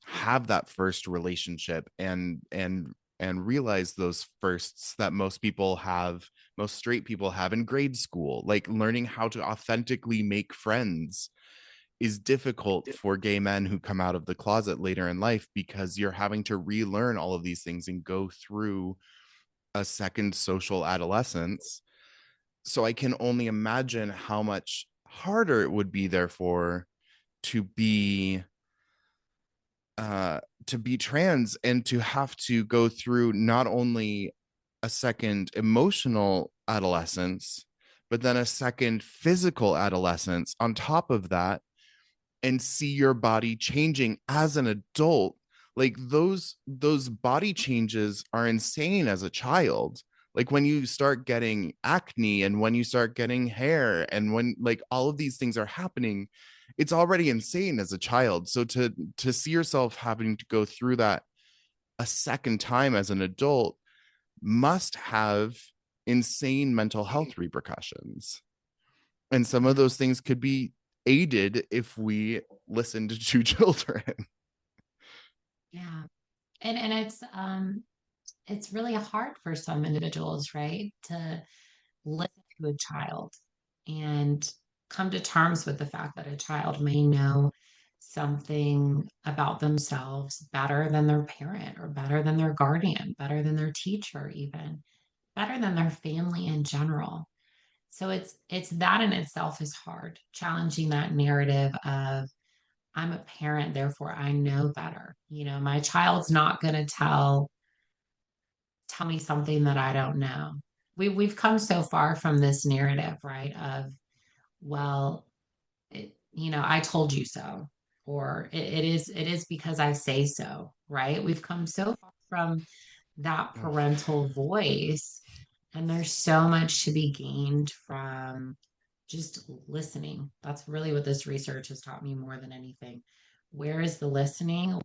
have that first relationship and realize those firsts that most straight people have in grade school, like learning how to authentically make friends is difficult for gay men who come out of the closet later in life because you're having to relearn all of these things and go through a second social adolescence. So I can only imagine how much harder it would be, therefore, to be to be trans and to have to go through not only a second emotional adolescence, but then a second physical adolescence on top of that, and see your body changing as an adult. Like those body changes are insane as a child, like when you start getting acne and when you start getting hair and when like all of these things are happening, it's already insane as a child. So to see yourself having to go through that a second time as an adult must have insane mental health repercussions, and some of Yeah. those things could be aided if we listened to children. Yeah. And it's really hard for some individuals, right, to listen to a child and come to terms with the fact that a child may know something about themselves better than their parent or better than their guardian, better than their teacher, even better than their family in general. So it's that in itself is hard, challenging that narrative of I'm a parent, therefore I know better. My child's not going to tell me something that I don't know. We've come so far from this narrative, right? Of, well, I told you so, or it is because I say so, right? We've come so far from that Ugh. parental voice, and there's so much to be gained from just listening. That's really what this research has taught me more than anything. Where is the listening?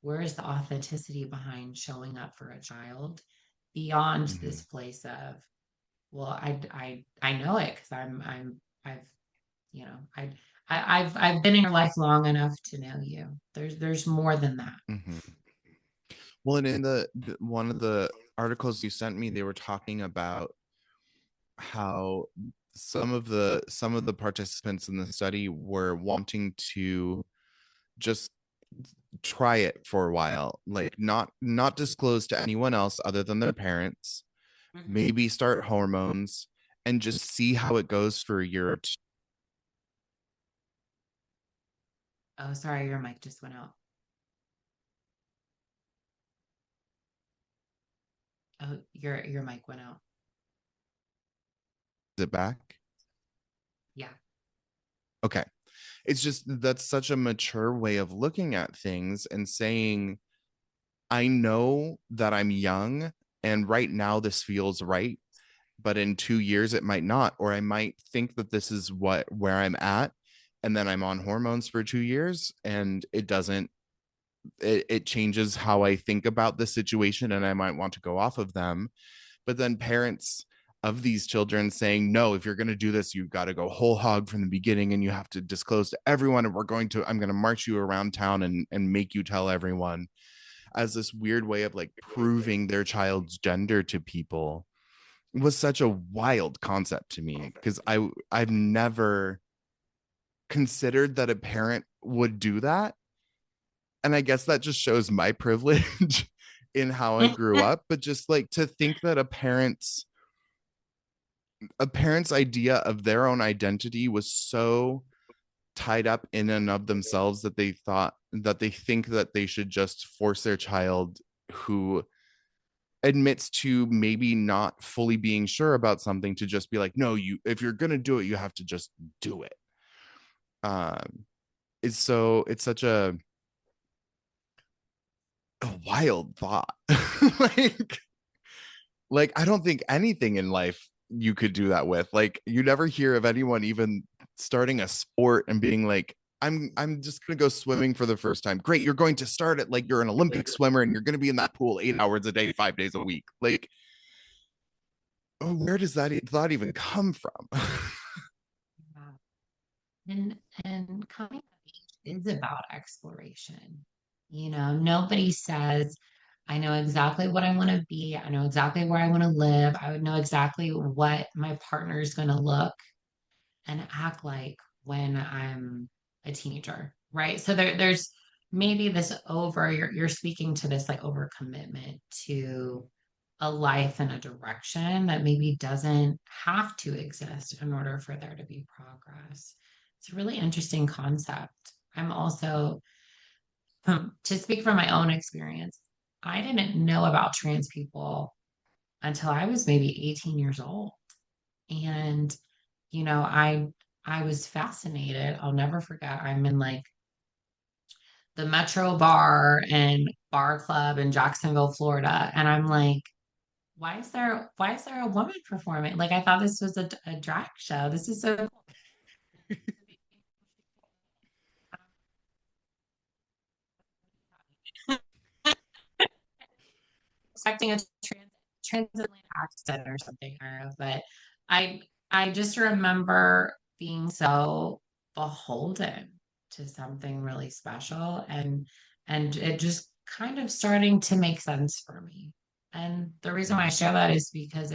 Where is the authenticity behind showing up for a child beyond Mhm. this place of, well, I know it because I've you know I've been in your life long enough to know you. There's more than that. Mhm. Well, and in one of the articles you sent me, they were talking about how some of the participants in the study were wanting to just try it for a while, like not disclose to anyone else other than their parents, Mhm. maybe start hormones and just see how it goes for a year or two. Oh, sorry, your mic just went out. Oh, your mic went out. Is it back? Yeah. Okay. It's just that's such a mature way of looking at things and saying, I know that I'm young and right now this feels right, but in 2 years it might not, or I might think that this is where I'm at, and then I'm on hormones for 2 years and it changes how I think about the situation and I might want to go off of them. But then parents of these children saying, no, if you're going to do this, you've got to go whole hog from the beginning and you have to disclose to everyone. And I'm going to march you around town and make you tell everyone, as this weird way of like proving their child's gender to people, was such a wild concept to me because I've never considered that a parent would do that. And I guess that just shows my privilege in how I grew up, but just like to think that a parent's idea of their own identity was so tied up in and of themselves that they think that they should just force their child who admits to maybe not fully being sure about something to just be like, no, you, if you're going to do it, you have to just do it. um it's such a wild thought. like I don't think anything in life you could do that with. Like you never hear of anyone even starting a sport and being like, I'm just gonna go swimming for the first time. Great, you're going to start it like you're an Olympic swimmer and you're gonna be in that pool 8 hours a day, 5 days a week. Like, oh, where does that thought even come from? Wow. And coming of age is about exploration. Nobody says, I know exactly what I want to be. I know exactly where I want to live. I would know exactly what my partner is going to look and act like when I'm a teenager, right? So there's maybe this you're speaking to this like over commitment to a life and a direction that maybe doesn't have to exist in order for there to be progress. It's a really interesting concept. I'm also, to speak from my own experience, I didn't know about trans people until I was maybe 18 years old. And, you know, I I was fascinated. I'll never forget. I'm in like the Metro Bar and Bar Club in Jacksonville, Florida, and I'm like, why is there a woman performing? Like I thought this was a drag show. This is so cool. Expecting a transatlantic accent or something, I don't know, but I I just remember being so beholden to something really special and it just kind of starting to make sense for me. And the reason why I share that is because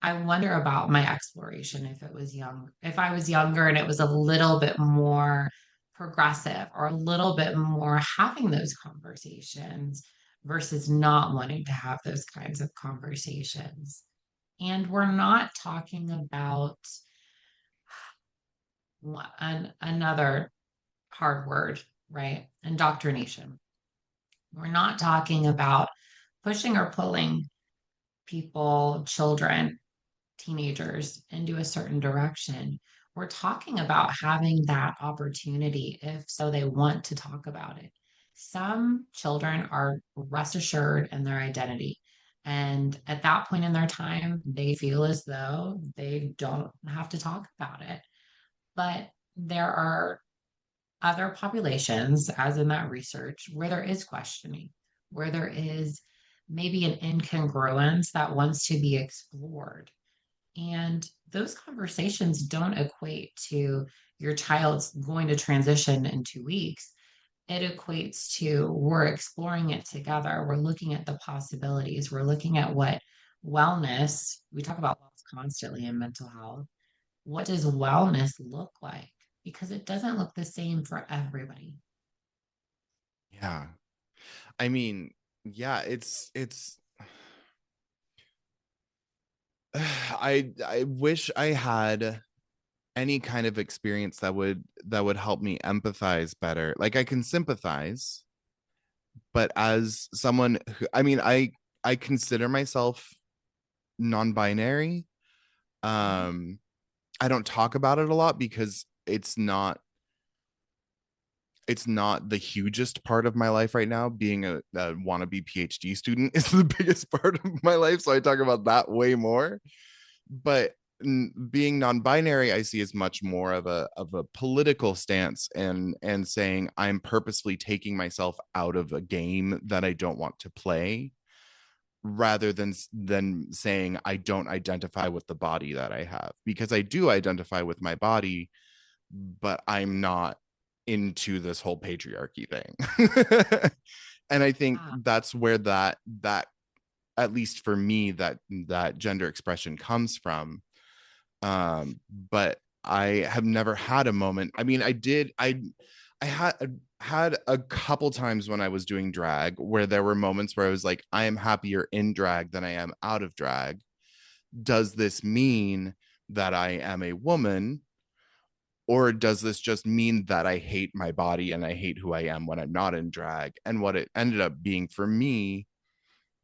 I wonder about my exploration if I was younger and it was a little bit more progressive or a little bit more having those conversations versus not wanting to have those kinds of conversations. And we're not talking about another hard word, right? Indoctrination. We're not talking about pushing or pulling people, children, teenagers into a certain direction. We're talking about having that opportunity if so they want to talk about it. Some children are rest assured in their identity. And at that point in their time, they feel as though they don't have to talk about it. But there are other populations, as in that research, where there is questioning, where there is maybe an incongruence that wants to be explored. And those conversations don't equate to your child's going to transition in 2 weeks. It equates to we're exploring it together. We're looking at the possibilities. We're looking at what wellness, we talk about wellness constantly in mental health. What does wellness look like? Because it doesn't look the same for everybody. Yeah. I mean, yeah, it's I wish I had any kind of experience that would help me empathize better. Like I can sympathize, but as someone who, I mean, I consider myself non-binary. Mhm. um I don't talk about it a lot because it's not the hugest part of my life right now. Being a wannabe PhD student is the biggest part of my life, so I talk about that way more. But being non-binary, I see as much more of a political stance, and saying I'm purposefully taking myself out of a game that I don't want to play, rather than saying I don't identify with the body that I have, because I do identify with my body, but I'm not into this whole patriarchy thing. And I think Yeah. that's where that at least for me, that gender expression comes from. But I have never had a moment. I mean, I had a couple times when I was doing drag where there were moments where I was like, I am happier in drag than I am out of drag. Does this mean that I am a woman, or does this just mean that I hate my body and I hate who I am when I'm not in drag? And what it ended up being for me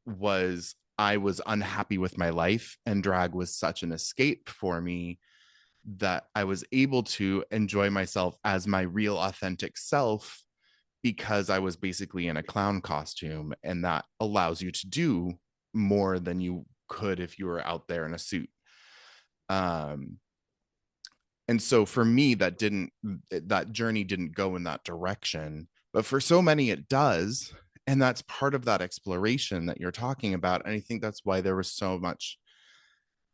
was I was unhappy with my life, and drag was such an escape for me that I was able to enjoy myself as my real authentic self, because I was basically in a clown costume, and that allows you to do more than you could if you were out there in a suit. Um, and so for me, that journey didn't go in that direction, but for so many it does. And that's part of that exploration that you're talking about. And I think that's why there was so much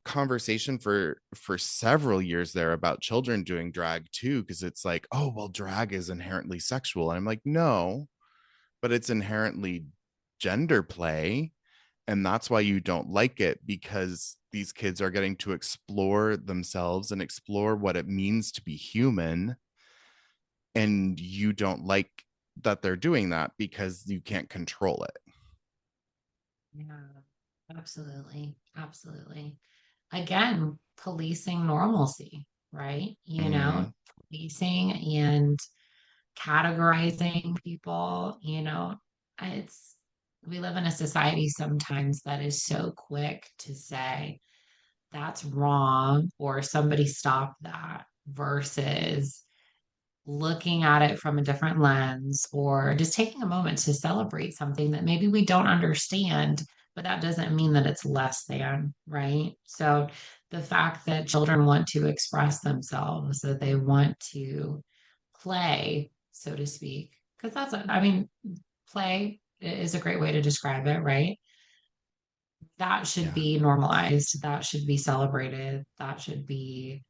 conversation for several years there about children doing drag too, because it's like, oh well, drag is inherently sexual, and I'm like, no, but it's inherently gender play. And that's why you don't like it, because these kids are getting to explore themselves and explore what it means to be human, and you don't like that they're doing that because you can't control it. Yeah, absolutely. Absolutely. Again, policing normalcy, right? Mm, Policing and categorizing people, it's, we live in a society sometimes that is so quick to say that's wrong or somebody stop that versus looking at it from a different lens or just taking a moment to celebrate something that maybe we don't understand, but that doesn't mean that it's less than, right? So the fact that children want to express themselves, that they want to play, so to speak, because I mean, play is a great way to describe it, right? That should yeah. be normalized, that should be celebrated, that should be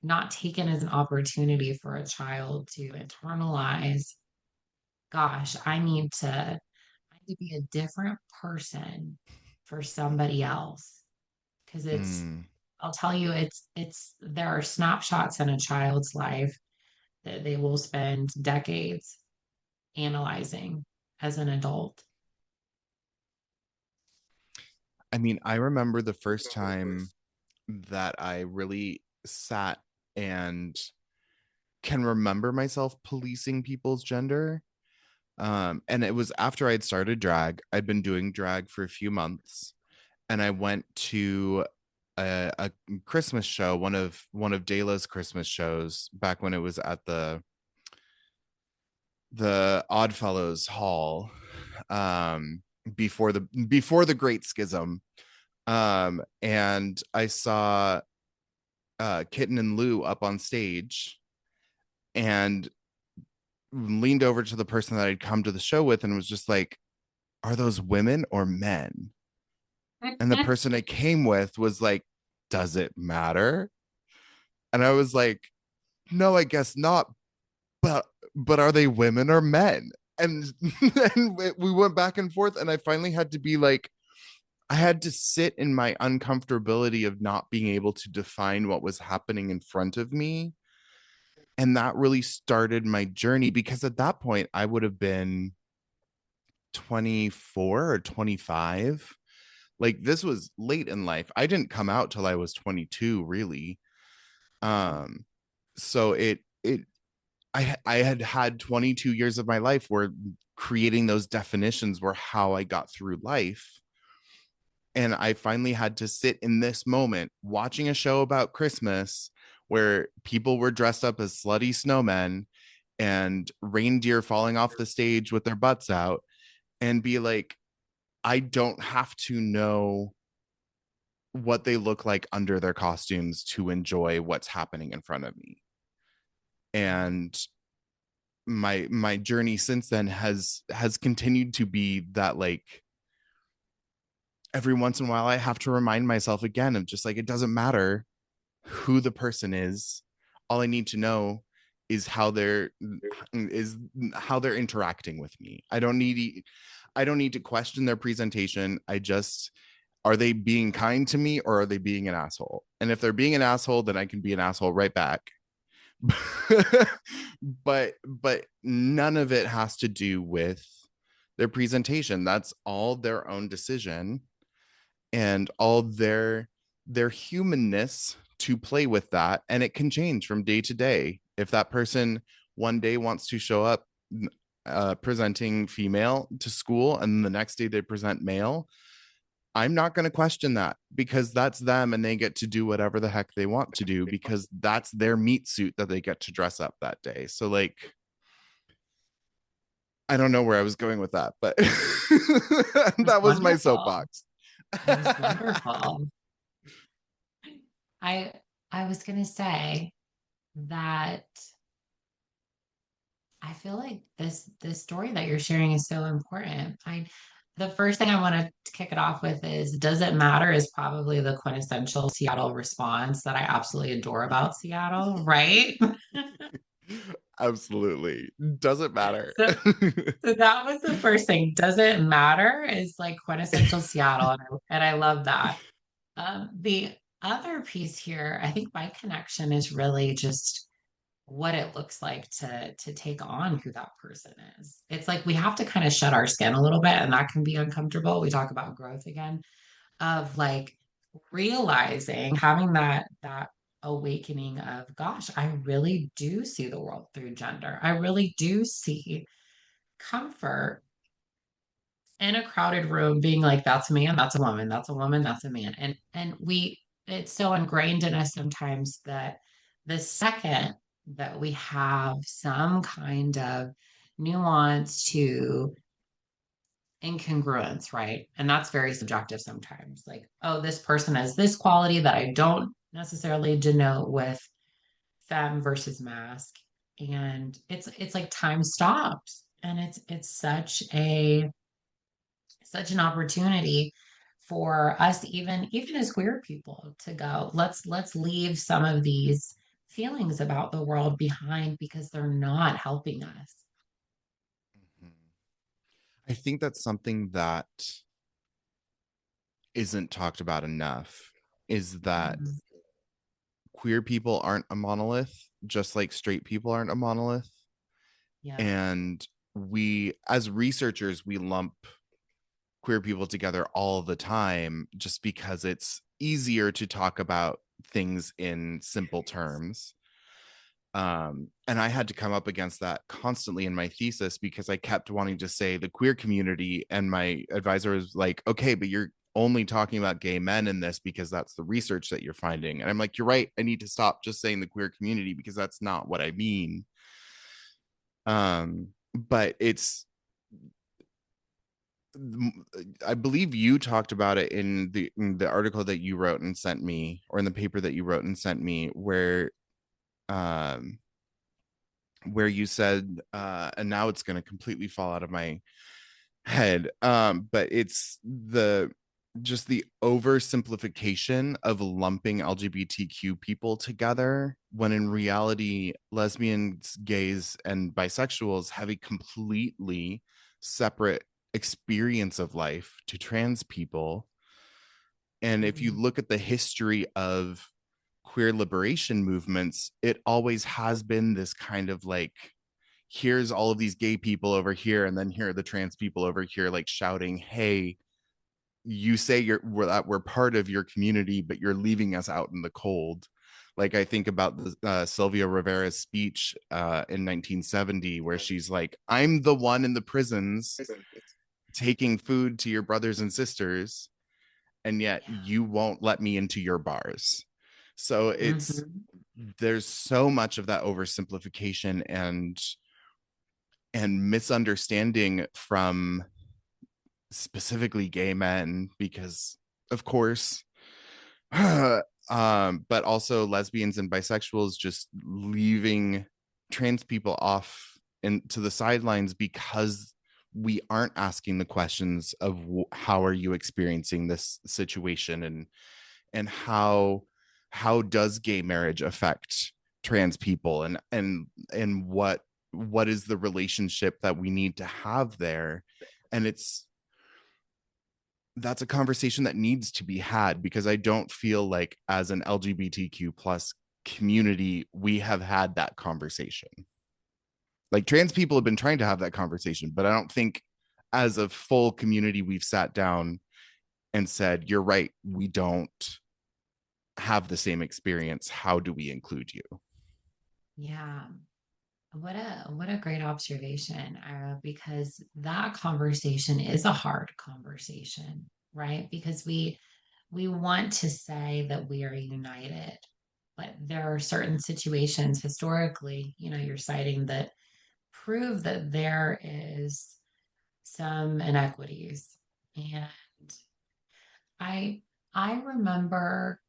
not taken as an opportunity for a child to internalize, gosh, I need to be a different person for somebody else. Because Mm, I'll tell you, there are snapshots in a child's life that they will spend decades analyzing as an adult. I mean, I remember the first time that I really sat and can remember myself policing people's gender. And it was after I'd started drag. I'd been doing drag for a few months, and I went to a Christmas show, one of Dela's Christmas shows back when it was at the Oddfellows Hall, before the Great Schism. And I saw Kitten and Lou up on stage, and leaned over to the person that I'd come to the show with and was just like, "Are those women or men?" And the person I came with was like, "Does it matter?" And I was like, "No, I guess not. But are they women or men?" And then we went back and forth, and I finally had to be like, I had to sit in my uncomfortability of not being able to define what was happening in front of me. And that really started my journey, because at that point I would have been 24 or 25. Like, this was late in life. I didn't come out till I was 22, really. Um so I had had 22 years of my life where creating those definitions were how I got through life. And I finally had to sit in this moment watching a show about Christmas where people were dressed up as slutty snowmen and reindeer falling off the stage with their butts out, and be like, I don't have to know what they look like under their costumes to enjoy what's happening in front of me. And my journey since then has continued to be that, like, every once in a while I have to remind myself again of just like, it doesn't matter who the person is. All I need to know is how they're interacting with me. I don't need to question their presentation. I just, are they being kind to me, or are they being an asshole? And if they're being an asshole, then I can be an asshole right back. But none of it has to do with their presentation. That's all their own decision, and all their humanness to play with that. And it can change from day to day. If that person one day wants to show up presenting female to school, and the next day they present male, I'm not going to question that, because that's them, and they get to do whatever the heck they want to do, because that's their meat suit that they get to dress up that day. So, like, I don't know where I was going with that, but It was that was my wonderful. soapbox. It was wonderful. I I was gonna say that I feel like this story that you're sharing is so important. The first thing I want to kick it off with is, does it matter is probably the quintessential Seattle response that I absolutely adore about Seattle, right? Absolutely. Doesn't matter. So so that was the first thing. Does it matter is like quintessential Seattle, and I love that. The other piece here, I think my connection is really just what it looks like to take on who that person is. It's like we have to kind of shut our skin a little bit, and that can be uncomfortable. We talk about growth again, of like realizing, having that awakening of, gosh, I really do see the world through gender. I really do see comfort in a crowded room being like, that's a man, that's a woman, that's a woman, that's a man. And we, it's so ingrained in us sometimes that the second that we have some kind of nuance to incongruence, right? And that's very subjective sometimes. Like, oh, this person has this quality that I don't necessarily denote with femme versus mask. And it's like time stops. And it's such an opportunity for us, even as queer people, to go, let's leave some of these feelings about the world behind, because they're not helping us. I think that's something that isn't talked about enough, is that Mhm. queer people aren't a monolith. just like straight people aren't a monolith. Yeah. And we, as researchers, we lump queer people together all the time just because it's easier to talk about things in simple terms. And I had to come up against that constantly in my thesis because I kept wanting to say the queer community, and my advisor was like, okay, but you're only talking about gay men in this because that's the research that you're finding. And I'm like, you're right, I need to stop just saying the queer community because that's not what I mean. But it's, I believe you talked about it in the article that you wrote and sent me, or in the paper that you wrote and sent me, um where you said, and now it's going to completely fall out of my head, but it's the just the oversimplification of lumping LGBTQ people together, when in reality lesbians, gays, and bisexuals have a completely separate experience of life to trans people. And if you Mhm. look at the history of queer liberation movements, it always has been this kind of like, here's all of these gay people over here, and then here are the trans people over here, like shouting, hey, you say we're part of your community, but you're leaving us out in the cold. Like, I think about the Sylvia Rivera's speech in 1970, where she's like, I'm the one in the prisons taking food to your brothers and sisters, and yet Yeah. you won't let me into your bars. So it's, Hmm. there's so much of that oversimplification and misunderstanding from specifically gay men, because of course, but also lesbians and bisexuals, just leaving trans people off into the sidelines because we aren't asking the questions of how are you experiencing this situation, and how does gay marriage affect trans people, and what is the relationship that we need to have there. And it's, that's a conversation that needs to be had, because I don't feel like as an LGBTQ plus community we have had that conversation. Like, trans people have been trying to have that conversation, but I don't think as a full community we've sat down and said, you're right, we don't have the same experience, how do we include you? Yeah. What a great observation, because that conversation is a hard conversation, right? Because we want to say that we are united, but there are certain situations historically, you're citing that prove that there is some inequities. And I I remember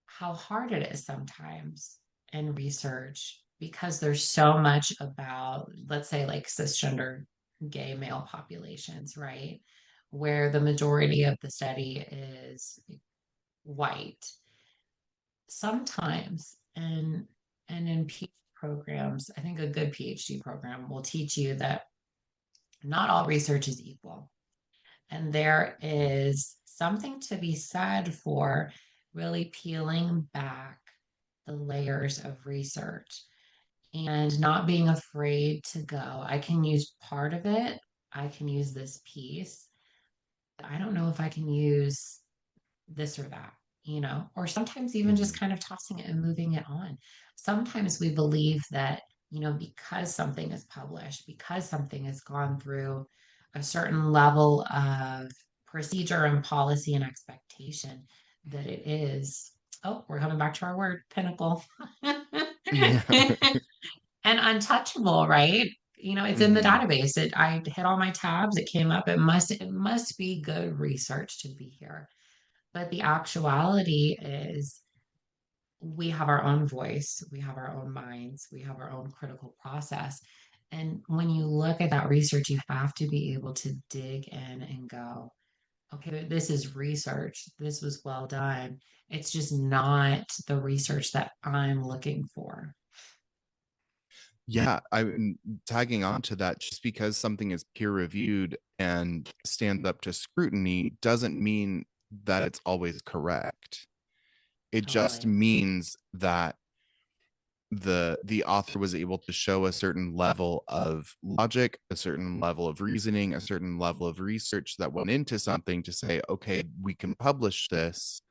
how hard it is sometimes in research because there's so much about, let's say, like cisgender gay male populations, right? Where the majority of the study is white. Sometimes, and in PhD programs, I think a good PhD program will teach you that not all research is equal. And there is something to be said for really peeling back the layers of research and not being afraid to go. I can use part of it, I can use this piece. I don't know if I can use this or that, or sometimes even just Mm-hmm. kind of tossing it and moving it on. Sometimes we believe that, because something is published, because something has gone through a certain level of procedure and policy and expectation, that it is, oh, we're coming back to our word, pinnacle. Yeah. And untouchable, right? It's in the Mm-hmm. database. I hit all my tabs, it came up. It must be good research to be here. But the actuality is we have our own voice, we have our own minds, we have our own critical process. And when you look at that research, you have to be able to dig in and go, okay, this is research. This was well done. It's just not the research that I'm looking for. Yeah, I'm tagging on to that. Just because something is peer reviewed and stands up to scrutiny doesn't mean that it's always correct. It just Totally. means that the author was able to show a certain level of logic, a certain level of reasoning, a certain level of research that went into something to say, okay, we can publish this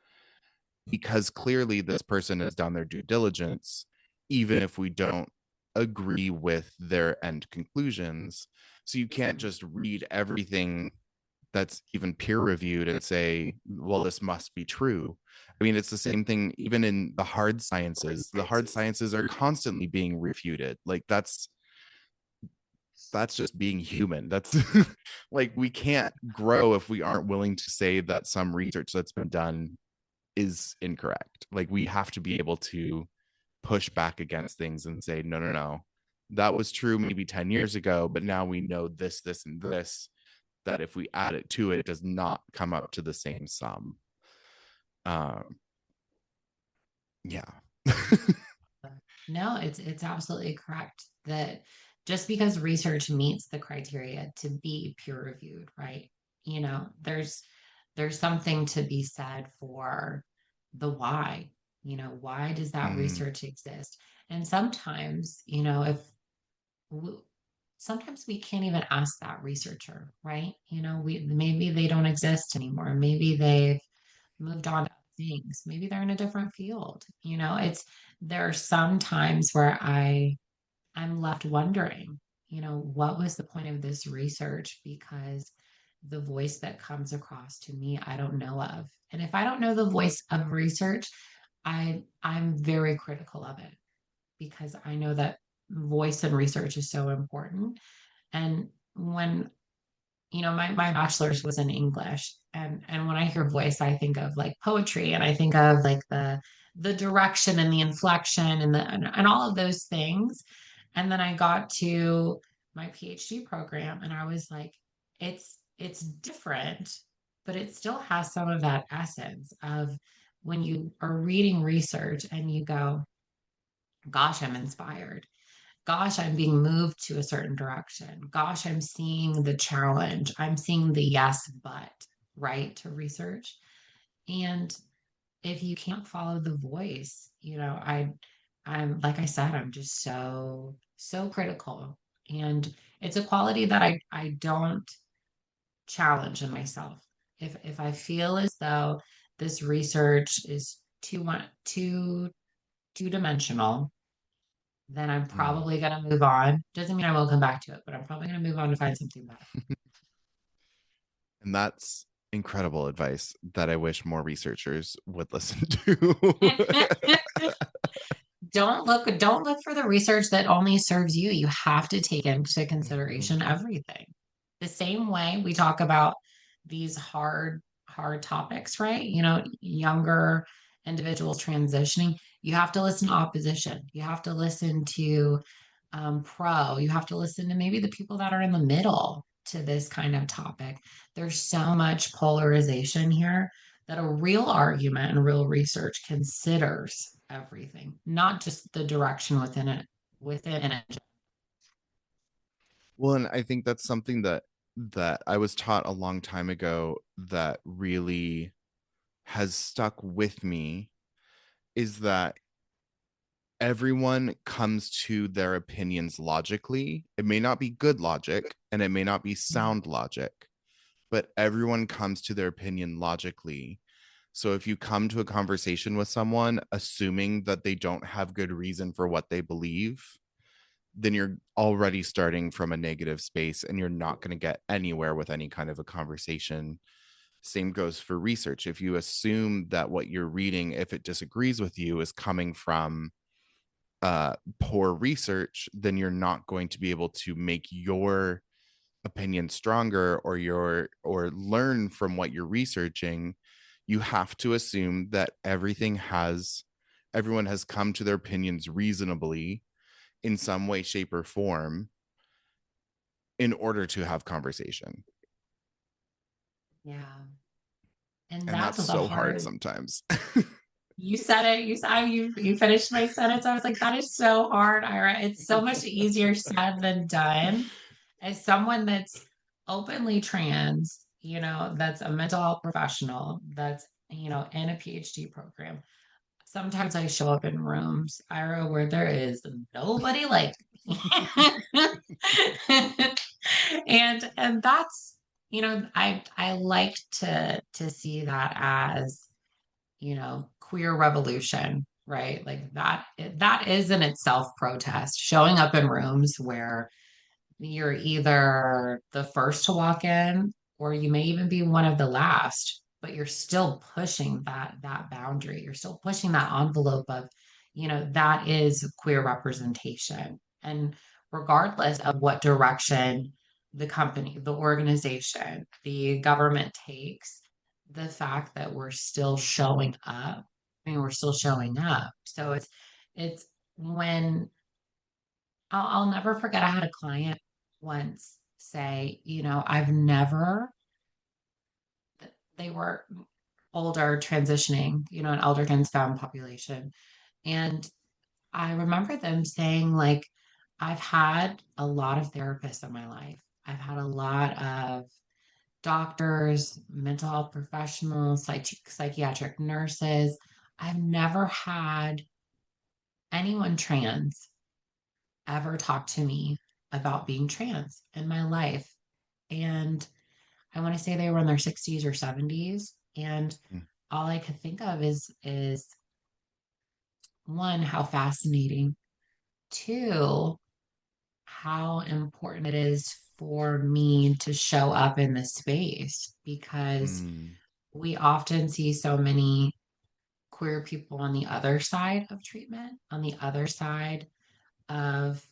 because clearly this person has done their due diligence, even if we don't agree with their end conclusions. So you can't just read everything that's even peer reviewed and say, well, this must be true. I mean, it's the same thing even in the hard sciences. The hard sciences are constantly being refuted. Like that's just being human. That's like we can't grow if we aren't willing to say that some research that's been done is incorrect. Like we have to be able to push back against things and say, no, no, no, that was true maybe 10 years ago, but now we know this, this, and this, that if we add it to it, it does not come up to the same sum. Um, yeah. No, it's absolutely correct that just because research meets the criteria to be peer reviewed, right? You know, there's something to be said for the why. You know, why does that Mm, research exist? And sometimes, you know, if w- sometimes we can't even ask that researcher, right? You know, we maybe they don't exist anymore. Maybe they've moved on to other things. Maybe they're in a different field. You know, it's there are some times where I'm left wondering, you know, what was the point of this research? Because the voice that comes across to me, I don't know of. And if I don't know the voice of research, I'm very critical of it because I know that voice and research is so important. And when you know, my bachelor's was in English. And when I hear voice, I think of like poetry and I think of like the direction and the inflection and all of those things. And then I got to my PhD program and I was like, it's different, but it still has some of that essence of when you are reading research and you go, gosh, I'm inspired. Gosh, I'm being moved to a certain direction. Gosh, I'm seeing the challenge. I'm seeing the yes, but right to research. And if you can't follow the voice, you know, I'm like I said, I'm just so critical. And it's a quality that I don't challenge in myself. If I feel as though this research is too two dimensional, then I'm mm. probably going to move on. Doesn't mean I won't come back to it, but I'm probably going to move on to find something better. And that's incredible advice that I wish more researchers would listen to. Don't look for the research that only serves you. You have to take into Mhm. consideration everything. The same way we talk about these hard topics, right? You know, younger individuals transitioning, you have to listen to opposition. You have to listen to pro. You have to listen to maybe the people that are in the middle to this kind of topic. There's so much polarization here that a real argument and real research considers everything, not just the direction within it. Well, and I think that's something that I was taught a long time ago that really has stuck with me is that everyone comes to their opinions logically. It may not be good logic and it may not be sound logic, but everyone comes to their opinion logically. So if you come to a conversation with someone assuming that they don't have good reason for what they believe, then you're already starting from a negative space and you're not going to get anywhere with any kind of a conversation. Same goes for research. If you assume that what you're reading, if it disagrees with you, is coming from poor research, then you're not going to be able to make your opinion stronger or learn from what you're researching. You have to assume that everyone has come to their opinions reasonably in some way, shape, or form in order to have conversation. Yeah. And And that's that's the so hard hard. sometimes. You said it. You finished my sentence. I was like, that is so hard, Ira. It's so much easier said than done. As someone that's openly trans, that's a mental health professional, that's in a PhD program. sometimes I show up in rooms, Ira, where there is nobody like me. And that's, I like to see that as, queer revolution, right? Like that is in itself protest, showing up in rooms where you're either the first to walk in or you may even be one of the last, but you're still pushing that boundary. You're still pushing that envelope of, that is queer representation. And regardless of what direction the company, the organization, the government takes, the fact that we're still showing up, we're still showing up. So it's when I'll never forget. I had a client once say, I've never, they were older, transitioning, an elder STEM population. And I remember them saying, like, I've had a lot of therapists in my life. I've had a lot of doctors, mental health professionals, psychiatric nurses. I've never had anyone trans ever talk to me about being trans in my life. And I want to say they were in their 60s or 70s. And Mm. all I could think of is one, how fascinating. Two, how important it is for me to show up in this space because Mm. we often see so many queer people on the other side of treatment, on the other side of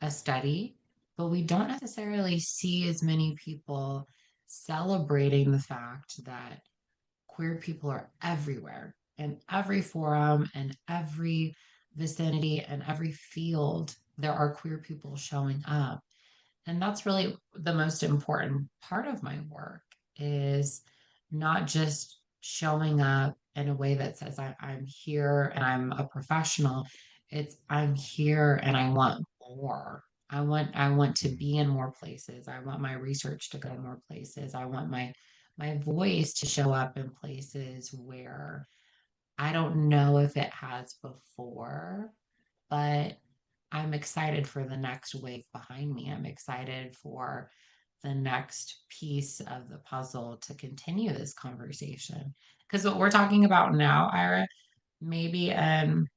a study, but we don't necessarily see as many people celebrating the fact that queer people are everywhere in every forum and every vicinity and every field. There are queer people showing up. And that's really the most important part of my work is not just showing up in a way that says I'm here and I'm a professional. It's I'm here and I want more. I want to Mm. be in more places. I want my research to go more places. I want my voice to show up in places where I don't know if it has before, but I'm excited for the next wave behind me. I'm excited for the next piece of the puzzle to continue this conversation. Because what we're talking about now, Ira, maybe in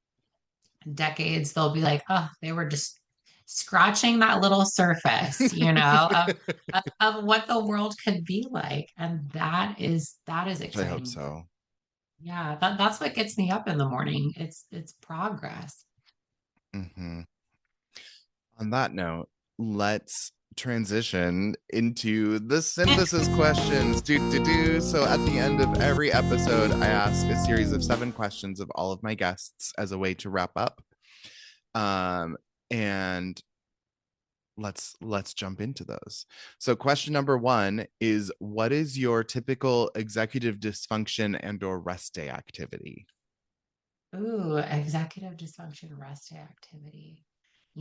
decades, they'll be like, oh, they were just scratching that little surface, of what the world could be like. And that is I hope exciting. so. Yeah, that's what gets me up in the morning. It's progress. Hmm. On that note, let's transition into the synthesis questions. So at the end of every episode, I ask a series of 7 questions of all of my guests as a way to wrap up. And let's jump into those. So question number 1 is, what is your typical executive dysfunction and or rest day activity? Ooh, executive dysfunction rest day activity.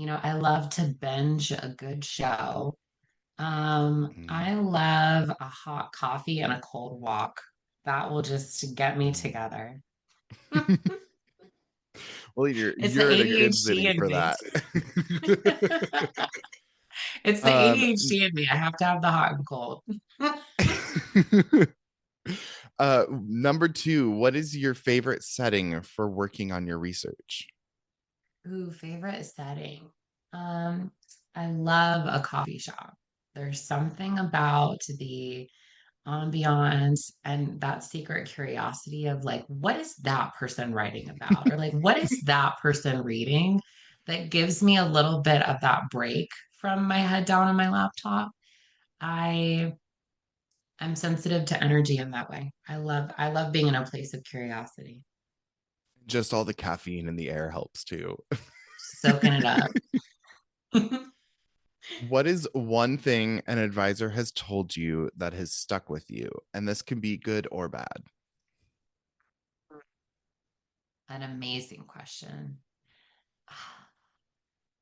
I love to binge a good show. Mm, I love a hot coffee and a cold walk. That will just get me mm. together. Well, you're It's the you're in a good ADHD city in for me. that. It's the um ADHD in me. I have to have the hot and cold. Number 2, what is your favorite setting for working on your research? Ooh, favorite setting. Um, I love a coffee shop. There's something about the ambiance and that secret curiosity of like, what is that person writing about? Or like, what is that person reading that gives me a little bit of that break from my head down on my laptop? I am sensitive to energy in that way. I love being in a place of curiosity, Just all the caffeine in the air helps too. soaking it up. What is one thing an advisor has told you that has stuck with you? And this can be good or bad. An amazing question.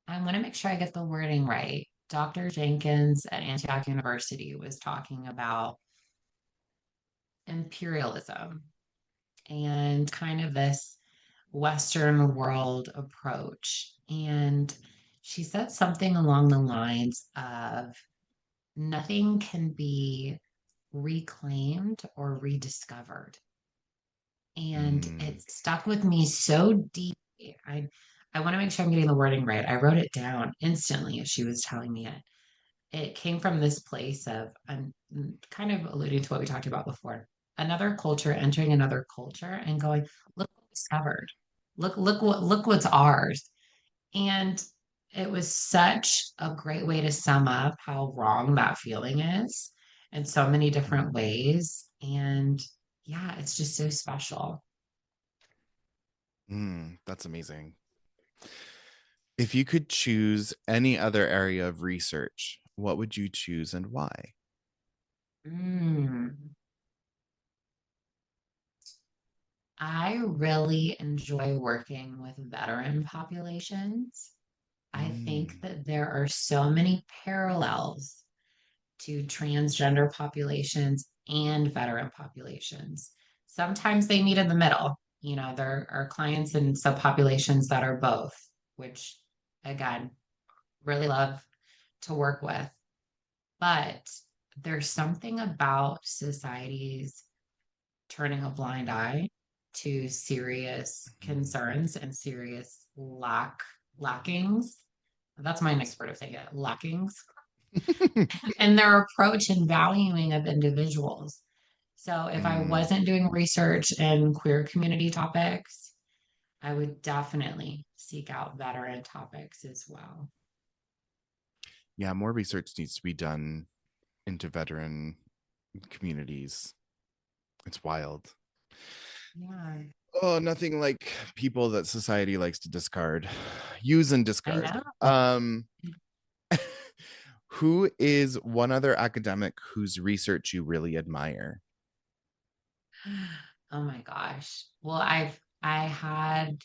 I want to make sure I get the wording right. Dr. Jenkins at Antioch University was talking about imperialism and kind of this. Western world approach. And she said something along the lines of nothing can be reclaimed or rediscovered. And Mm, it stuck with me so deep. I want to make sure I'm getting the wording right. I wrote it down instantly as she was telling me it. It came from this place of, I'm kind of alluding to what we talked about before, another culture entering another culture and going, look what we discovered. Look what's ours. And it was such a great way to sum up how wrong that feeling is in so many different mm, ways. And yeah, it's just so special. that's amazing. If you could choose any other area of research, what would you choose and why? Mm. I really enjoy working with veteran populations. I think Mm, that there are so many parallels to transgender populations and veteran populations. Sometimes they meet in the middle. You know, there are clients and subpopulations that are both, which again, really love to work with. But there's something about societies turning a blind eye to serious concerns and serious lackings. That's my next word of saying it, lackings, and their approach and valuing of individuals. So if I mm. wasn't doing research in queer community topics, I would definitely seek out veteran topics as well. Yeah, more research needs to be done into veteran communities. It's wild. Yeah, Oh, nothing like people that society likes to discard, use and I discard. know. Who is one other academic whose research you really admire? Oh my gosh. Well, I had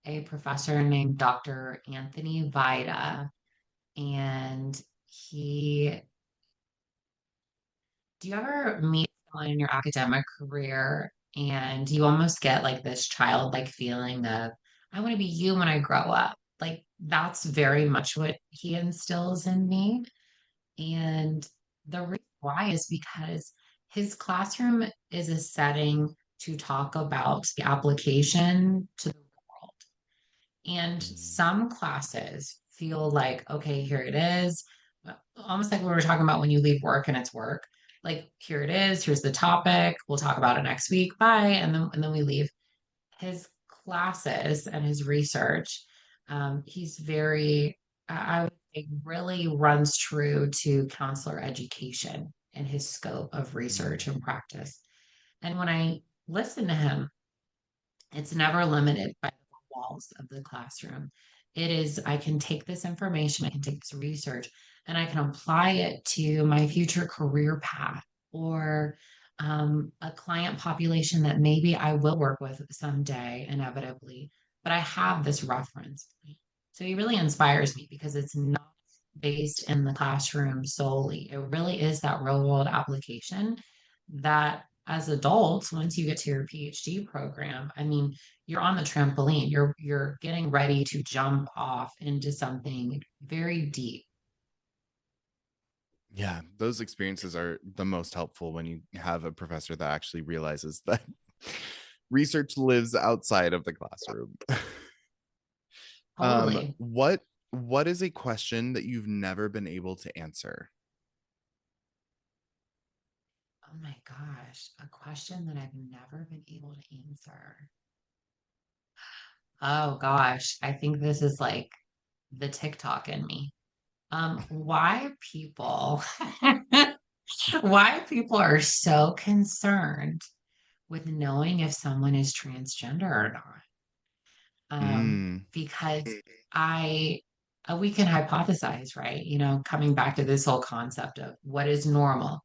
a professor named Dr. Anthony Vida, and he, do you ever meet someone in your academic career and you almost get like this childlike feeling of, I want to be you when I grow up? Like that's very much what he instills in me. And the reason why is because his classroom is a setting to talk about the application to the world. And Mm, some classes feel like, okay, here it is. Almost like we were talking about when you leave work and it's work. Like, here it is. Here's the topic. We'll talk about it next week. Bye. And then we leave. His classes and his research, he's very, I would say, really runs true to counselor education and his scope of research mm, and practice. And when I listen to him, it's never limited by the walls of the classroom. It is, I can take this information, I can take this research, and I can apply it to my future career path or a client population that maybe I will work with someday, inevitably. But I have this reference point. So he really inspires me because it's not based in the classroom solely. It really is that real world application that as adults, once you get to your PhD program, I mean, you're on the trampoline. You're getting ready to jump off into something very deep. yeah, those experiences are the most helpful when you have a professor that actually realizes that research lives outside of the classroom. Totally. What is a question that you've never been able to answer? Oh my gosh, a question that I've never been able to answer. Oh gosh, I think this is like the TikTok in me. Why people why people are so concerned with knowing if someone is transgender or not. Mm, Because I, we can hypothesize, right? You know, coming back to this whole concept of what is normal,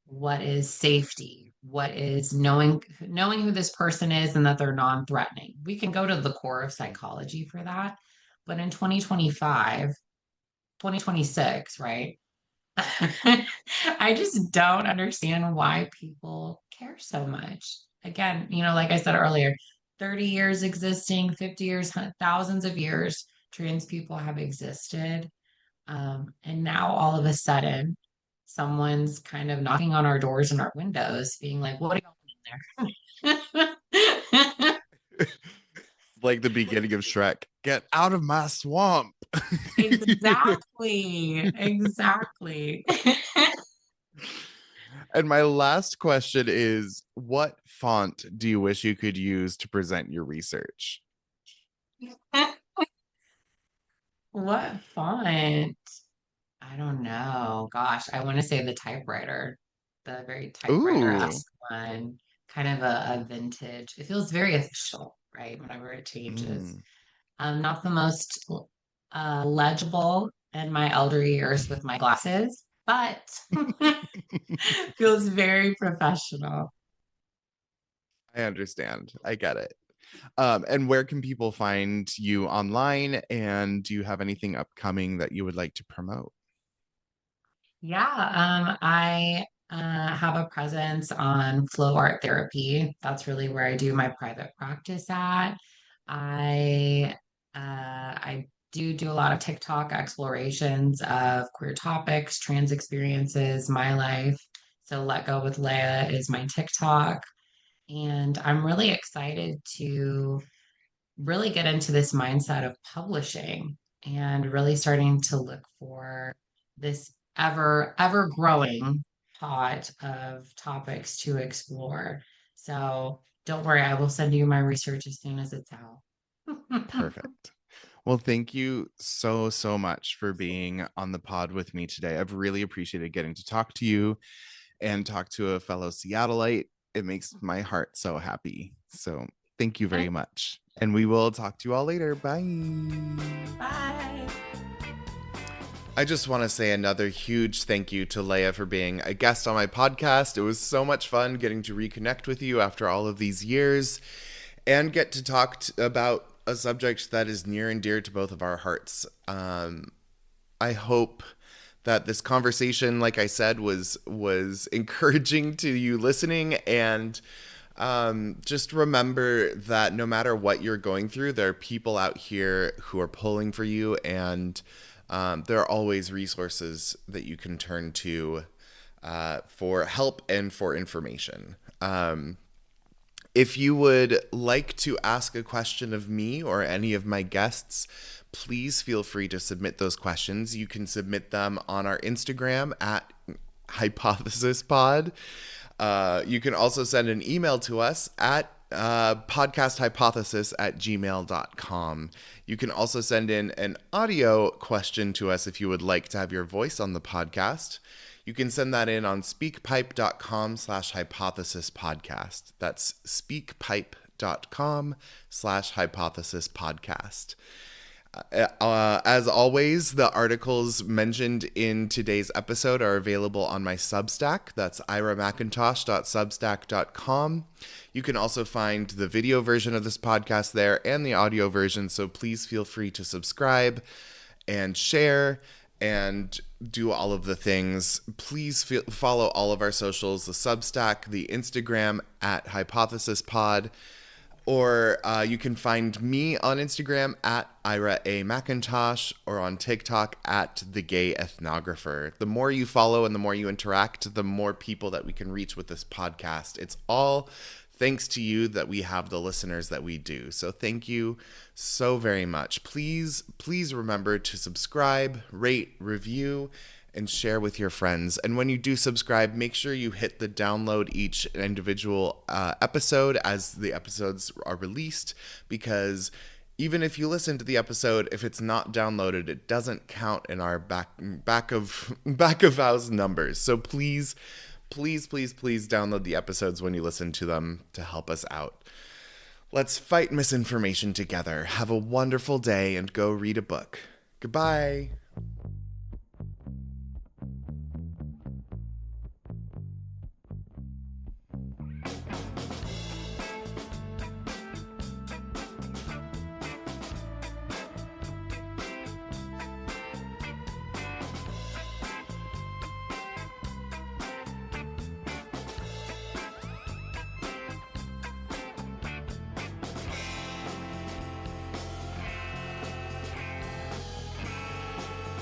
what is safety, what is knowing who this person is and that they're non-threatening. We can go to the core of psychology for that. But in 2025, 2026, right? I just don't understand why people care so much. Again, you know, like I said earlier, 30 years existing, 50 years, thousands of years, trans people have existed. And now all of a sudden, someone's kind of knocking on our doors and our windows, being like, what are you doing there? Like the beginning of Shrek. Get out of my swamp. Exactly. Exactly. And my last question is, what font do you wish you could use to present your research? What font? I don't know. Gosh, I want to say the typewriter, the very Ooh. typewriter-esque one, kind of a vintage. It feels very official, right? Whenever it changes. Mm, Not the most legible in my elder years with my glasses, but feels very professional. I understand. I get it. And where can people find you online? And do you have anything upcoming that you would like to promote? Yeah, I have a presence on flow art therapy. That's really where I do my private practice at. I do a lot of TikTok explorations of queer topics, trans experiences, my life. So Let Go with Leia is my TikTok. And I'm really excited to really get into this mindset of publishing and really starting to look for this ever growing pot of topics to explore. So don't worry, I will send you my research as soon as it's out. Perfect. Well, thank you so, so much for being on the pod with me today. I've really appreciated getting to talk to you and talk to a fellow Seattleite. It makes my heart so happy. So thank you very much. And we will talk to you all later. Bye. Bye. I just want to say another huge thank you to Leia for being a guest on my podcast. It was so much fun getting to reconnect with you after all of these years and get to talk about a subject that is near and dear to both of our hearts. I hope that this conversation, like I said, was encouraging to you listening, and just remember that no matter what you're going through, there are people out here who are pulling for you, and there are always resources that you can turn to for help and for information. If you would like to ask a question of me or any of my guests, please feel free to submit those questions. You can submit them on our Instagram at hypothesispod. You can also send an email to us at podcasthypothesis@gmail.com. You can also send in an audio question to us if you would like to have your voice on the podcast. You can send that in on speakpipe.com/hypothesispodcast. That's speakpipe.com/hypothesispodcast. As always, the articles mentioned in today's episode are available on my Substack. That's iramcintosh.substack.com. You can also find the video version of this podcast there and the audio version, so please feel free to subscribe and share and do all of the things. Please follow all of our socials, the Substack, the Instagram at hypothesispod, or you can find me on Instagram at Ira A. McIntosh or on TikTok at The Gay Ethnographer. The more you follow and the more you interact, the more people that we can reach with this podcast. It's all thanks to you that we have the listeners that we do. So thank you so very much. Please remember to subscribe, rate, review, and share with your friends. And when you do subscribe, make sure you hit the download each individual episode as the episodes are released, because even if you listen to the episode, if it's not downloaded, it doesn't count in our back of house numbers. So please download the episodes when you listen to them to help us out. Let's fight misinformation together. Have a wonderful day and go read a book. Goodbye.